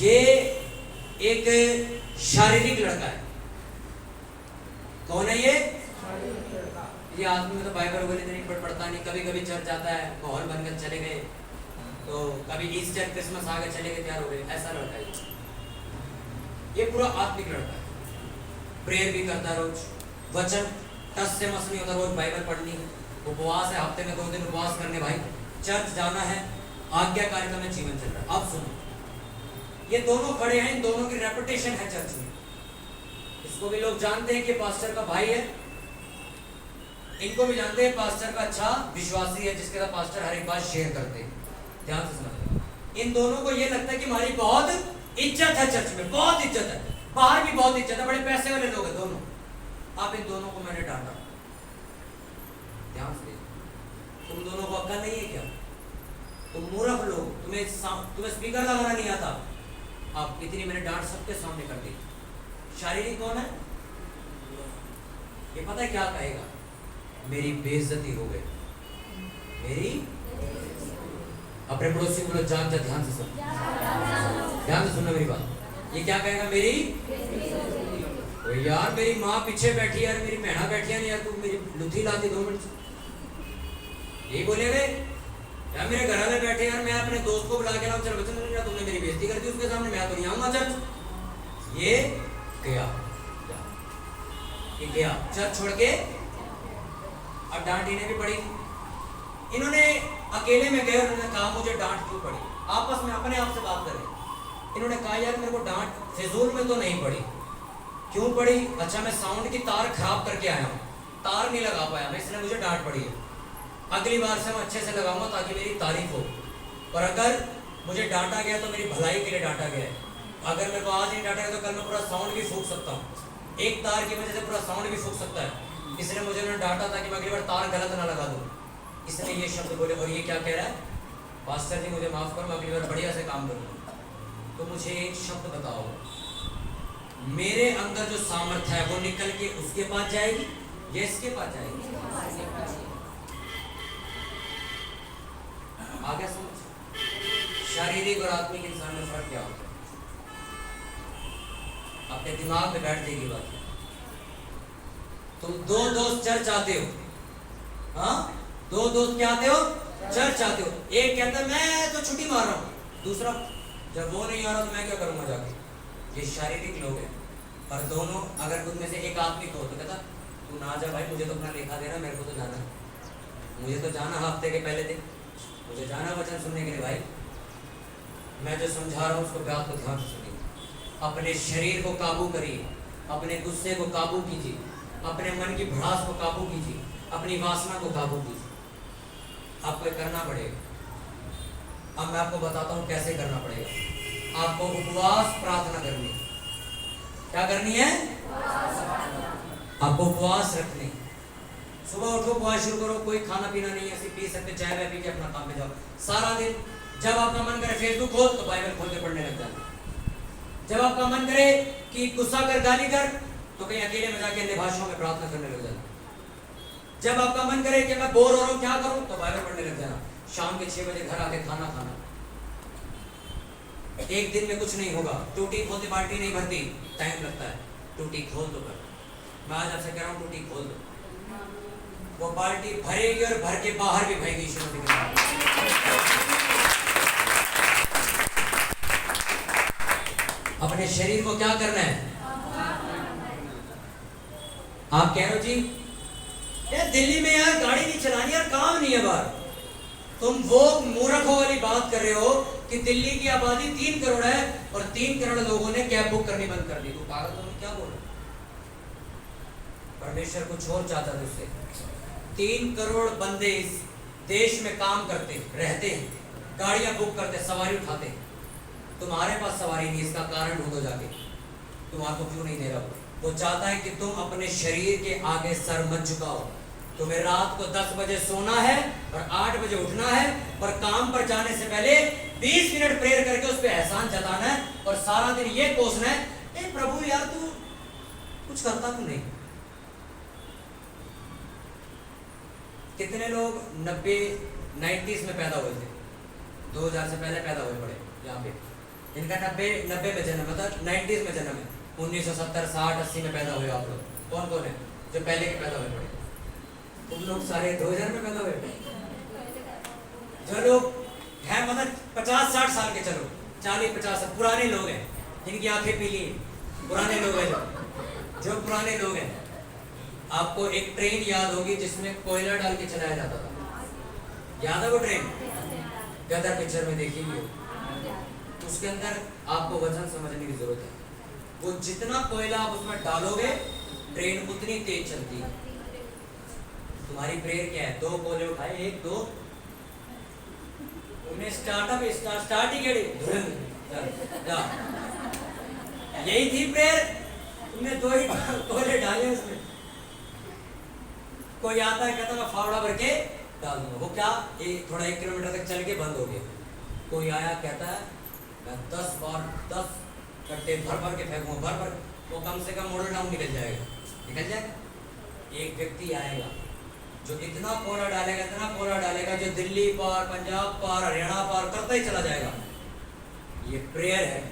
ये एक शारीरिक लड़का है। कौन है ये? ये आदमी में तो बाइबल वगैरह नहीं पढ़ता नहीं, कभी कभी चर्च जाता है, माहौल बनकर चले गए, तो कभी ईस्टर क्रिसमस आ गए, चले गए, तैयार हो गए, ऐसा लड़का है ये पूरा आत्मिक लड़का है। प्रेयर भी करता रोज, वचन टस से मस नहीं होता, रोज बाइबल पढ़नी है, उपवास है, हफ्ते में 2 दिन उपवास करने, भाई चर्च जाना है, आज्ञाकारिता में जीवन चल रहा है। अब सुनो, ये दोनों खड़े हैं, इन दोनों की रेपुटेशन है चर्च में, इसको भी लोग जानते हैं कि पास्टर का भाई है, इनको भी जानते हैं पास्टर का अच्छा विश्वासी है, जिसके साथ पास्टर हर एक बात शेयर करते हैं। ध्यान से समझना, इन दोनों को ये लगता है कि हमारी बहुत इज्जत है, चर्च में बहुत इज्जत है, बाहर भी बहुत इज्जत है, बड़े पैसे वाले लोग हैं दोनों। अब इन दोनों को मैंने डांटा, ध्यान से, तुम दोनों को अक्ल नहीं है क्या? तुम मूर्ख लोग, तुम्हें स्पीकर लगाना नहीं आता। अब इतनी मैंने डांट सबके सामने कर दी। शारीरिक कौन है? ये पता है क्या कहेगा? मेरी बेइज्जती हो गई, मेरी। अपने पड़ोसी को जान जा, ध्यान से सुन, ध्यान से सुनना मेरी बात। ये क्या कहेगा? मेरी यार, मेरी माँ पीछे बैठी है, यार मेरी बहना बैठी है, यार तू मेरी लुथी लाती 2 मिनट। यही बोलेगे यार मेरे घर वाले बैठे यार, मैं अपने दोस्त को बुला के लाऊं, चल वचन सुन, तुमने मेरी बेइज्जती कर दी उसके सामने, मैं तो नहीं आऊंगा चर्च। ये गया, ये गया चर्च छोड़ के। अब डांट इन्हें भी पड़ी। इन्होंने अकेले में गए, उन्होंने कहा मुझे डांट क्यों पड़ी, आपस में अपने आप से बात करें। इन्होंने कहा यार मेरे को डांट फिजूल में तो नहीं पड़ी, क्यों पड़ी? अच्छा मैं साउंड की तार खराब करके आया हूँ, तार नहीं लगा पाया मैं, इसलिए मुझे डांट पड़ी है। अगली बार से मैं अच्छे से लगाऊंगा ताकि मेरी तारीफ हो। और अगर मुझे डांटा गया तो मेरी भलाई के लिए डांटा गया है। अगर मेरे को आज नहीं डांटा गया तो कल मैं पूरा साउंड भी फूंक सकता हूँ। एक तार की वजह से पूरा साउंड भी फूंक सकता है, इसलिए मुझे उन्होंने डांटा ताकि मैं अगली बार तार गलत ना लगा दूँ, इसलिए ये शब्द बोले। और ये क्या कह रहा है, पास्टर जी मुझे माफ़ करो, मैं अगली बार बढ़िया से काम करूँगा। तो मुझे एक शब्द बताओ, मेरे अंदर जो सामर्थ्य है वो निकल के उसके पास जाएगी या इसके पास जाएगी? आगे समझ, शारीरिक और आत्मिक इंसान में फर्क क्या होता है? अपने दिमाग में बैठ जाएगी बात। तुम दो दोस्त चर्च आते हो, हाँ दो दोस्त क्या आते हो, चर्च आते हो। एक कहता है मैं तो छुट्टी मार रहा हूँ, दूसरा जब वो नहीं आ रहा तो मैं क्या करूँगा जाके। ये शारीरिक लोग हैं। और दोनों अगर उनमें से एक आत्मिक हो तो कहता तू ना जा भाई, मुझे तो अपना लेखा देना, मेरे को तो जाना है, मुझे तो जाना हफ्ते के पहले दिन, मुझे जाना वचन सुनने के लिए। भाई मैं जो समझा रहा हूँ उसको बात को ध्यान से सुनिए। अपने शरीर को काबू करिए, अपने गुस्से को काबू कीजिए, अपने मन की भड़ास को काबू कीजिए, अपनी वासना को काबू कीजिए। आपको करना पड़ेगा। अब मैं आपको बताता हूँ कैसे करना पड़ेगा। आपको उपवास प्रार्थना करनी है। क्या करनी है? आपको उपवास रखने। सुबह उठो, उपवास शुरू करो, कोई खाना पीना नहीं है, सिर्फ पी सकते चाय वाय पी के अपना काम पे जाओ सारा दिन। जब आपका मन करे फेसबुक खोल तो बाइबल खोल के पढ़ने लग जाना। जब आपका मन करे कि गुस्सा कर गाली कर तो कहीं अकेले में जाके अन्य भाषाओं में प्रार्थना करने लग जाना। जब आपका मन करे कि मैं बोर हो रहा हूँ क्या करूँ तो बाइबल पढ़ने लग जाना। शाम के 6 बजे घर आके खाना खाना। एक दिन में कुछ नहीं होगा। टूटी खोलते बाल्टी नहीं भरती, टाइम लगता है। टूटी खोल दो कर, मैं आज आपसे कह रहा हूँ टूटी खोल दो, वो बाल्टी भरेगी और भर के बाहर भी भरेगी। अपने शरीर को क्या करना है? आप कह रहे हो जी यार दिल्ली में यार गाड़ी नहीं चलानी, यार काम नहीं है बाहर। तुम वो मूर्खों वाली बात कर रहे हो कि दिल्ली की आबादी 3 करोड़ है और 3 करोड़ लोगों ने कैब बुक करनी बंद कर दी। तो पागल तुम क्या बोल रहे हो? परमेश्वर कुछ और चाहता है उससे। 3 करोड़ बंदे इस देश में काम करते रहते हैं, गाड़ियां बुक करते, सवारी उठाते। तुम्हारे पास सवारी नहीं, इसका कारण ढूंढो जाके। तुम्हारे को क्यों नहीं दे रहा? वो चाहता है कि तुम अपने शरीर के आगे सर मत झुकाओ। तुम्हें रात को 10 बजे सोना है और 8 बजे उठना है और काम पर जाने से पहले 20 मिनट प्रेयर करके उस पर एहसान जताना है और सारा दिन ये कोसना है, ए प्रभु यार तू कुछ करता क्यों नहीं? कितने लोग 90s में पैदा हुए थे, 2000 से पहले पैदा हुए पड़े यहाँ पे। इनका 90 में जन्म, मतलब 90s में जन्म है। 1970, 60, 80 में पैदा हुए आप लोग। कौन कौन है जो पहले के पैदा हुए पड़े? तुम लोग सारे 2000 में पैदा हुए। जो लोग हैं मतलब 50-60 साल के, चलो 40-50 पुराने लोग हैं जिनकी आंखें पीली हैं, पुराने लोग हैं जो पुराने लोग हैं। आपको एक ट्रेन याद होगी जिसमें कोयला डाल के चलाया जाता था, याद है वो ट्रेन? गदर पिक्चर में देखी हुई हो। उसके अंदर आपको वजन समझने की जरूरत है। वो जितना कोयला आप उसमें डालोगे ट्रेन उतनी तेज चलती है। तुम्हारी प्रेयर क्या है? 2 कोयले उठाए, 1 2 उन्हें स्टार्ट ही केड़ी यही थी प्रेयर। तुमने 2 ही कोयले डाले उसमें। कोई आता है कहता मैं फावड़ा भर के डाल दूंगा, वो क्या थोड़ा 1 किलोमीटर तक चल के बंद हो गया। कोई आया कहता है मैं 10 बार 10 कट्टे भर के फेंकूंगा, भर वो कम से कम मॉडल टाउन निकल जाएगा। एक व्यक्ति आएगा जो इतना कोयला डालेगा जो दिल्ली पार, पंजाब पार, हरियाणा पार करता ही चला जाएगा। ये प्रेयर है।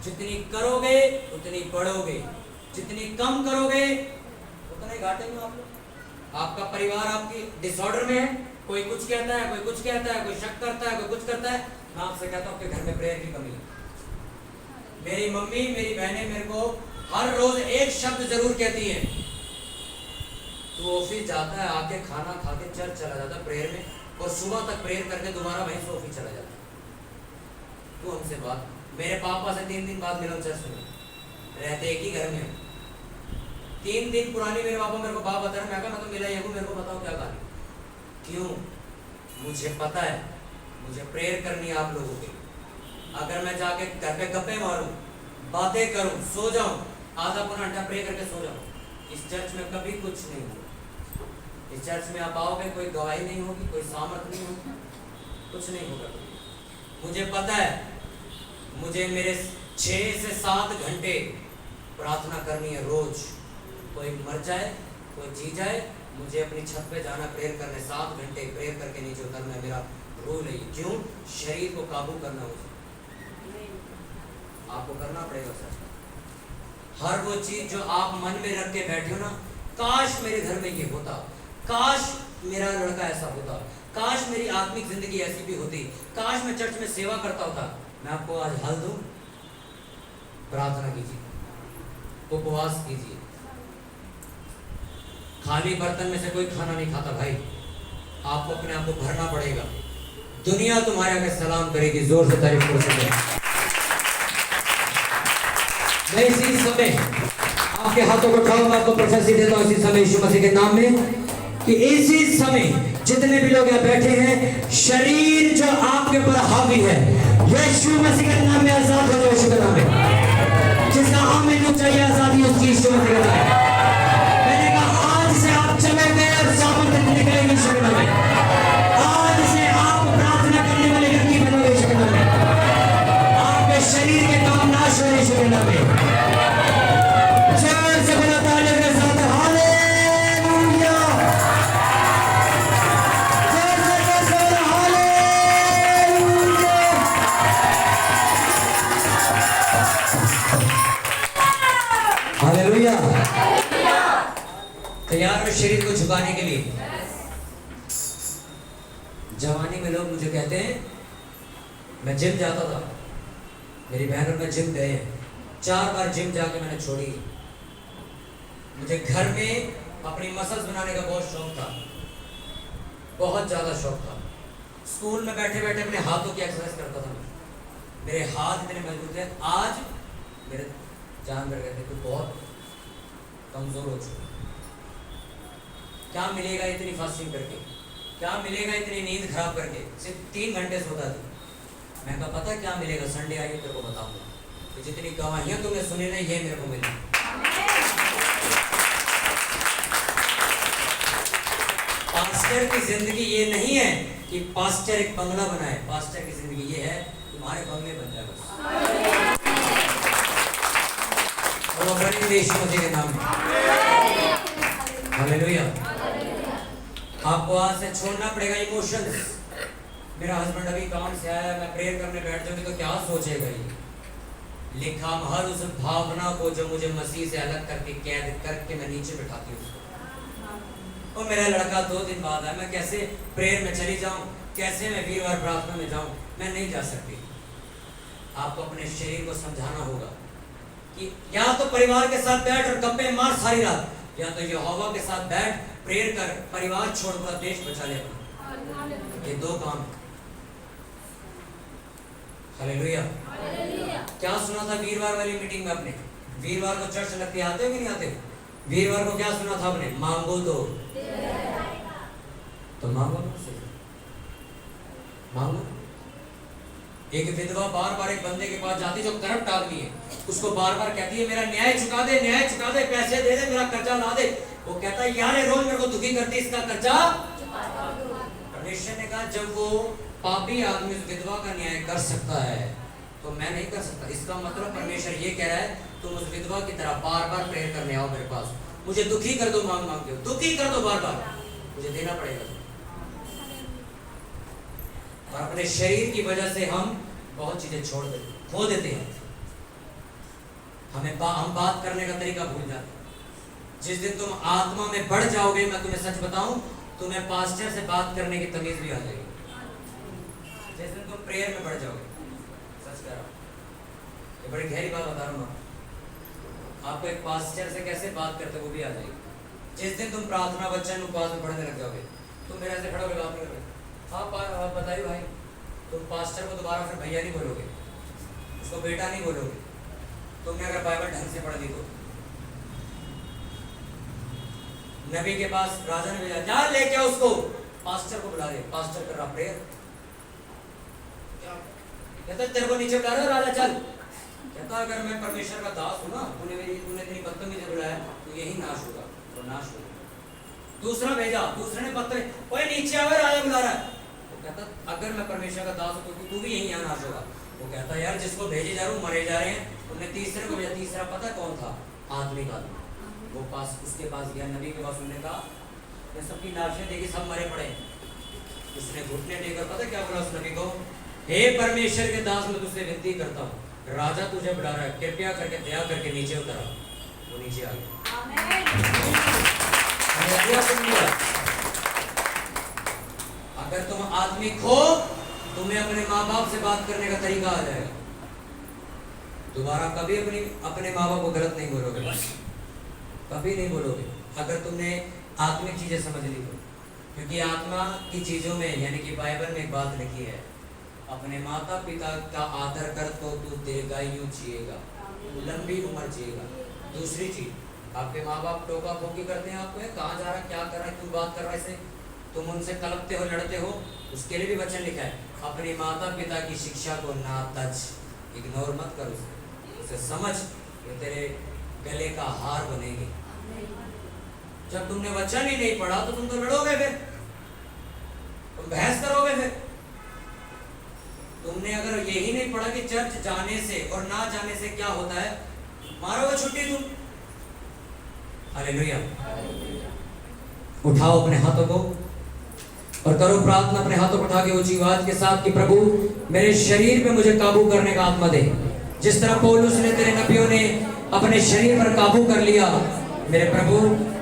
जितनी करोगे उतनी बढ़ोगे, जितनी कम करोगे उतने घाटे में आप लोग। आपका परिवार आपकी डिसऑर्डर में है, कोई कुछ कहता है, कोई कुछ कहता है, कोई शक करता है, कोई कुछ करता है, मैं आपसे कहता हूँ आपके घर में प्रेयर की कमी है। मेरी मम्मी, मेरी बहनें मेरे को हर रोज एक शब्द जरूर कहती हैं, तू ऑफिस जाता है, आके खाना खा के चर्च चला जाता है प्रेयर में, और सुबह तक प्रेयर करके दोबारा वहीं से ऑफिस चला जाता है। तू हमसे बात, मेरे पापा से 3 दिन बाद मिला चर्च में, रहते एक ही घर में, 3 दिन पुरानी मेरे पापा मेरे को बात बता रहे, मैं तो मिला ये, मेरे को बताओ क्या कहानी। क्यों? मुझे पता है मुझे प्रेयर करनी है आप लोगों की। अगर मैं जाके घर पे गप्पे मारूं, बातें करूं, सो जाऊं, आधा पौना घंटा प्रे करके सो जाऊं, इस चर्च में कभी कुछ नहीं होगा। इस चर्च में आप आओगे, कोई गवाही नहीं होगी, कोई सामर्थ नहीं होगी, कुछ नहीं होगा। मुझे पता है मुझे मेरे 6 से 7 घंटे प्रार्थना करनी है रोज। कोई मर जाए, कोई जी जाए, मुझे अपनी छत पे जाना प्रेयर करने, 7 घंटे प्रेयर करके नीचे उतरना है, मेरा रूल है। क्यों? शरीर को काबू करना मुझे, आपको करना पड़ेगा सर। हर वो चीज जो आप मन में रख के बैठे हो ना, काश मेरे घर में ये होता, काश मेरा लड़का ऐसा होता, काश मेरी आत्मिक जिंदगी ऐसी भी होती, काश मैं चर्च में सेवा करता होता। मैं आपको आज हल दूं, प्रार्थना कीजिए, उपवास कीजिए। खाली बर्तन में से कोई खाना नहीं खाता भाई, आपको अपने आप को भरना पड़ेगा। दुनिया तुम्हारे आगे सलाम करेगी, जोर से तारीफ कर सकते हैं। मैं इसी समय आपके हाथों को उठाऊंगा, आपको प्रोफेसी देता हूं इसी समय यीशु मसीह के नाम में, कि इसी समय जितने भी लोग यहाँ बैठे हैं, शरीर जो आपके ऊपर हावी है, यीशु मसीह के नाम में आजाद हो जाए। यीशु के नाम में जिसका आमीन चाहिए, आजादी उसकी यीशु मसीह के नाम में। मैंने कहा आज से आप चले गए और सामर्थ निकलेंगे यीशु के नाम में। आज से आप प्रार्थना करने वाले व्यक्ति बनोगे यीशु के नाम में। आपके शरीर के काम नाश हो यीशु के नाम में। जोर से बोलो तालियों के साथ हालेलुया, जोर से बोलो हालेलुया। हालेलुया। तैयार हो शरीर को झुकाने के लिए? जवानी में लोग मुझे कहते हैं, मैं जिम जाता था, मेरी बहन और मैं जिम गए हैं, 4 बार जिम जाके मैंने छोड़ी। मुझे घर में अपनी मसल्स बनाने का बहुत शौक था, बहुत ज़्यादा शौक था। स्कूल में बैठे बैठे अपने हाथों की एक्सरसाइज करता था। मेरे हाथ इतने मजबूत थे, आज मेरे जान बढ़ गए थे, तो बहुत कमज़ोर हो चुके। क्या मिलेगा इतनी फास्टिंग करके, क्या मिलेगा इतनी नींद खराब करके, सिर्फ 3 घंटे सोता था। मैं कहा पता क्या मिलेगा, संडे आइए तेरे को बताऊंगा। तो जितनी गवाहियां तुमने सुनी ना, ये मेरे को मिली। पास्टर की जिंदगी ये नहीं है कि पास्टर एक बंगला बनाए, पास्टर की जिंदगी ये है तुम्हारे बंगले बन जाए बस। और बड़ी यीशु मसीह के नाम में हालेलुया। आपको आज से छोड़ना पड़ेगा इमोशंस। मेरा हस्बैंड अभी काम से आया, मैं प्रेयर करने बैठ जाऊंगी तो क्या सोचेगा ये? लिखा हर उस भावना को जो मुझे मसीह से अलग करके कैद करके मैं नीचे बिठाती हूँ उसको। और मेरा लड़का 2 दिन बाद आया, मैं कैसे प्रेयर में चली जाऊं, कैसे मैं वीरवार प्रार्थना में जाऊं? मैं नहीं जा सकती। आपको अपने शरीर को समझाना होगा कि या तो परिवार के साथ बैठ और गप्पे मार सारी रात, या तो यहोवा के साथ बैठ प्रेयर कर, परिवार छोड़कर देश बचा ले अपना। ये 2 काम। हालेलुया। क्या सुना था वीरवार वाली मीटिंग में आपने? वीरवार को चर्च लगते आते हो कि नहीं आते? वीरवार को क्या सुना था आपने? मांगो तो मांगो मुझसे, मांगो। एक विधवा बार बार एक बंदे के पास जाती जो करप्ट आदमी है, उसको बार बार कहती है मेरा न्याय चुका दे, न्याय चुका दे, पैसे दे दे, मेरा कर्जा ला दे। वो कहता है यार रोज मेरे को दुखी करती, इसका कर्जा। परमेश्वर ने कहा जब वो पापी आदमी उस विधवा का न्याय कर सकता है तो मैं नहीं कर सकता। इसका मतलब परमेश्वर ये कह रहा है तुम उस विधवा की तरह बार बार प्रेयर करने आओ मेरे पास, मुझे दुखी कर दो, मांग मांग दो, दुखी कर दो बार बार, मुझे देना पड़ेगा। और अपने शरीर की वजह से हम बहुत चीजें छोड़ देते, खो देते हैं। हम बात करने का तरीका भूल जाते हैं। जिस दिन तुम आत्मा में बढ़ जाओगे, मैं तुम्हें सच बताऊं, तुम्हें पास्टर से बात करने की तमीज भी आ जाएगी। जिस दिन तुम प्रेयर में बढ़ जाओगे, सच कह रहा हूं, ये बड़ी गहरी बात बता रहा हूं आपको। एक पास्टर से कैसे बात करते वो भी आ जाएगी। जिस दिन तुम प्रार्थना, वचन, उपवास में पढ़ने लग जाओगे, तुम मेरे ऐसे खड़े होकर बात नहीं करोगे। हाँ बताइए भाई, तुम पास्टर को दोबारा फिर भैया नहीं बोलोगे, उसको बेटा नहीं बोलोगे। तुमने अगर बाइबल ढंग से पढ़ ली तो नबी के पास राजा ने भेजा, जा लेके आओ उसको, पास्टर को बुला दे। पास्टर कर रहा प्रेयर, कहता तेरे को नीचे बुला रहे राजा, चल। कहता अगर मैं परमेश्वर का दास हूं ना, तूने इतनी बदतमीजी से बुलाया तो यही नाश होगा, तो नाश होगा। दूसरा भेजा, दूसरे ने पत्थर, ओए नीचे आओ, राजा बुला रहा है। वो कहता अगर मैं परमेश्वर का दास हूं तो तू भी यही नाश होगा। वो कहता यार जिसको भेजे जा रहा हूं मरे जा रहे हैं। उन्होंने तीसरे को भेजा, तीसरा पता कौन था? आदमी का। वो पास उसके पास गया, नबी के पास, उन्होंने कहा सबकी लाशें देखी, सब मरे पड़े। उसने घुटने टेकर पता क्या बोला उस नबी को? हे परमेश्वर के दास, मैं तुझसे विनती करता हूँ, राजा तुझे बुला रहा है, कृपया करके दया करके नीचे उतरा। वो नीचे आ गया। अगर तुम आत्मिक हो, तुम्हें अपने माँ बाप से बात करने का तरीका आ जाएगा। दोबारा कभी अपने माँ बाप को गलत नहीं बोलोगे, कभी नहीं बोलोगे, अगर तुमने आत्मिक चीजें समझ ली तो। क्योंकि आत्मा की चीजों में, यानी कि बाइबल में एक बात लिखी है, अपने माता पिता का आदर कर तो तू दीर्घायु जिएगा, लंबी उम्र जिएगा। दूसरी चीज, आपके माँ बाप टोका टोकी करते हैं आपको, कहाँ जा रहा है, क्या कर रहा है, क्यों बात कर रहा है इसे, तुम उनसे कलपते हो, लड़ते हो, उसके लिए भी वचन लिखा है, अपने माता पिता की शिक्षा को ना तज, इग्नोर मत कर उसे समझ, ये तेरे गले का हार बनेगी। जब तुमने वचन ही नहीं पढ़ा तो तुम तो लड़ोगे, फिर तुम बहस करोगे। फिर तुमने अगर यही नहीं पढ़ा कि चर्च जाने से और ना जाने से क्या होता है, मारोगे छुट्टी तुम। हालेलुया। उठाओ अपने हाथों को और करो प्रार्थना, अपने हाथों को उठा के ऊंची आवाज के साथ कि प्रभु मेरे शरीर पे मुझे काबू करने का आत्मा दे। जिस तरह पौलुस ने, तेरे नबियों ने अपने शरीर पर काबू कर लिया, मेरे प्रभु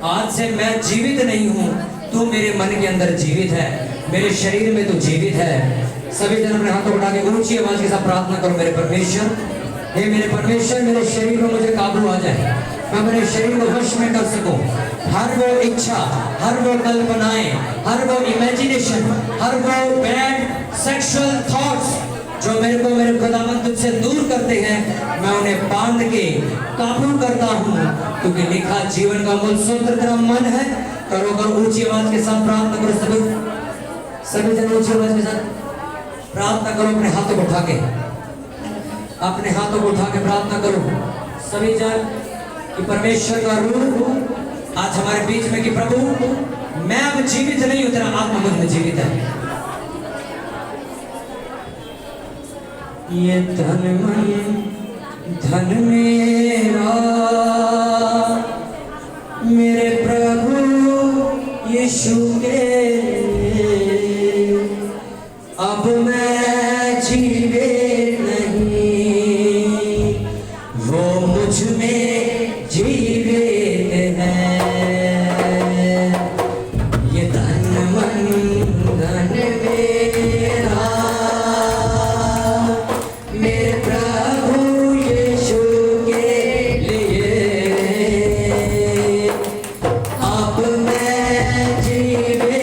आज से मैं जीवित नहीं हूँ, तू मेरे मन के अंदर जीवित है, मेरे शरीर में तू जीवित है। सभी जन अपने हाथों उठा के ऊंची आवाज के साथ प्रार्थना करो, मेरे परमेश्वर, हे मेरे परमेश्वर, मेरे शरीर में मुझे काबू आ जाए, मैं मेरे शरीर को वश में कर सकूं। हर वो इच्छा, हर वो कल्पनाएं, हर वो इमेजिनेशन, हर वो बैड सेक्सुअल थॉट्स जो मेरे को मेरे खुदावंद तुझसे दूर करते हैं, मैं उन्हें बांध के काबू करता हूँ, क्योंकि लिखा जीवन का मूल सूत्र तेरा मन है। करो ऊंची आवाज के साथ प्रार्थना करो, सभी जन ऊंची आवाज के साथ प्रार्थना करो, अपने हाथों को उठा के, अपने हाथों को उठा के प्रार्थना करो सभी जन कि परमेश्वर का रूप आज हमारे बीच में, कि प्रभु मैं अब जीवित नहीं हूं, तेरा आत्मा मुझ में जीवित है। ये धन मेरा मेरे प्रभु यीशु के, अब मैं जीवित नहीं, वो मुझ में जीवित है। ये धन मेरा मेरे प्रभु यीशु के लिए, अब मैं जीवित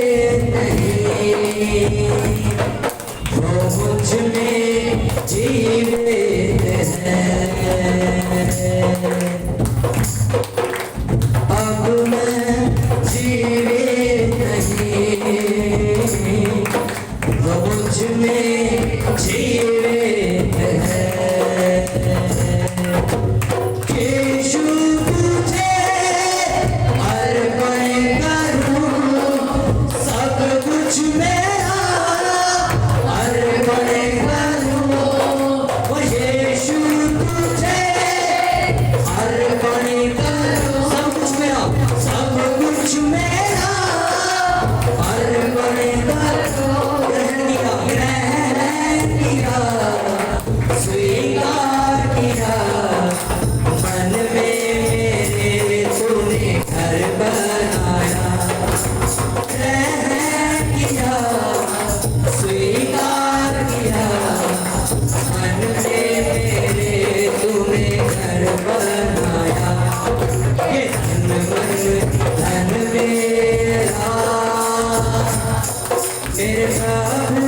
मेरे प्रभु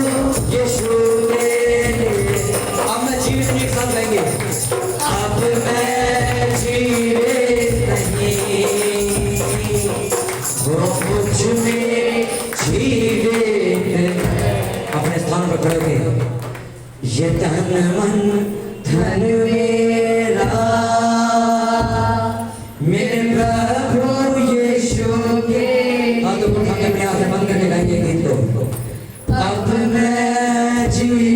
यीशु के लिए। अब मैं जीवित नहीं सब लेंगे। अब मैं जीवित नहीं, वो मुझ में जीवित है। अपने स्थान पर खड़े होके ये तन मन धन मेरा मेरे प्रभु यीशु के। हाँ तो उठा के अपने आप से बंद करके गाएंगे गीत को। अब मैं जीवित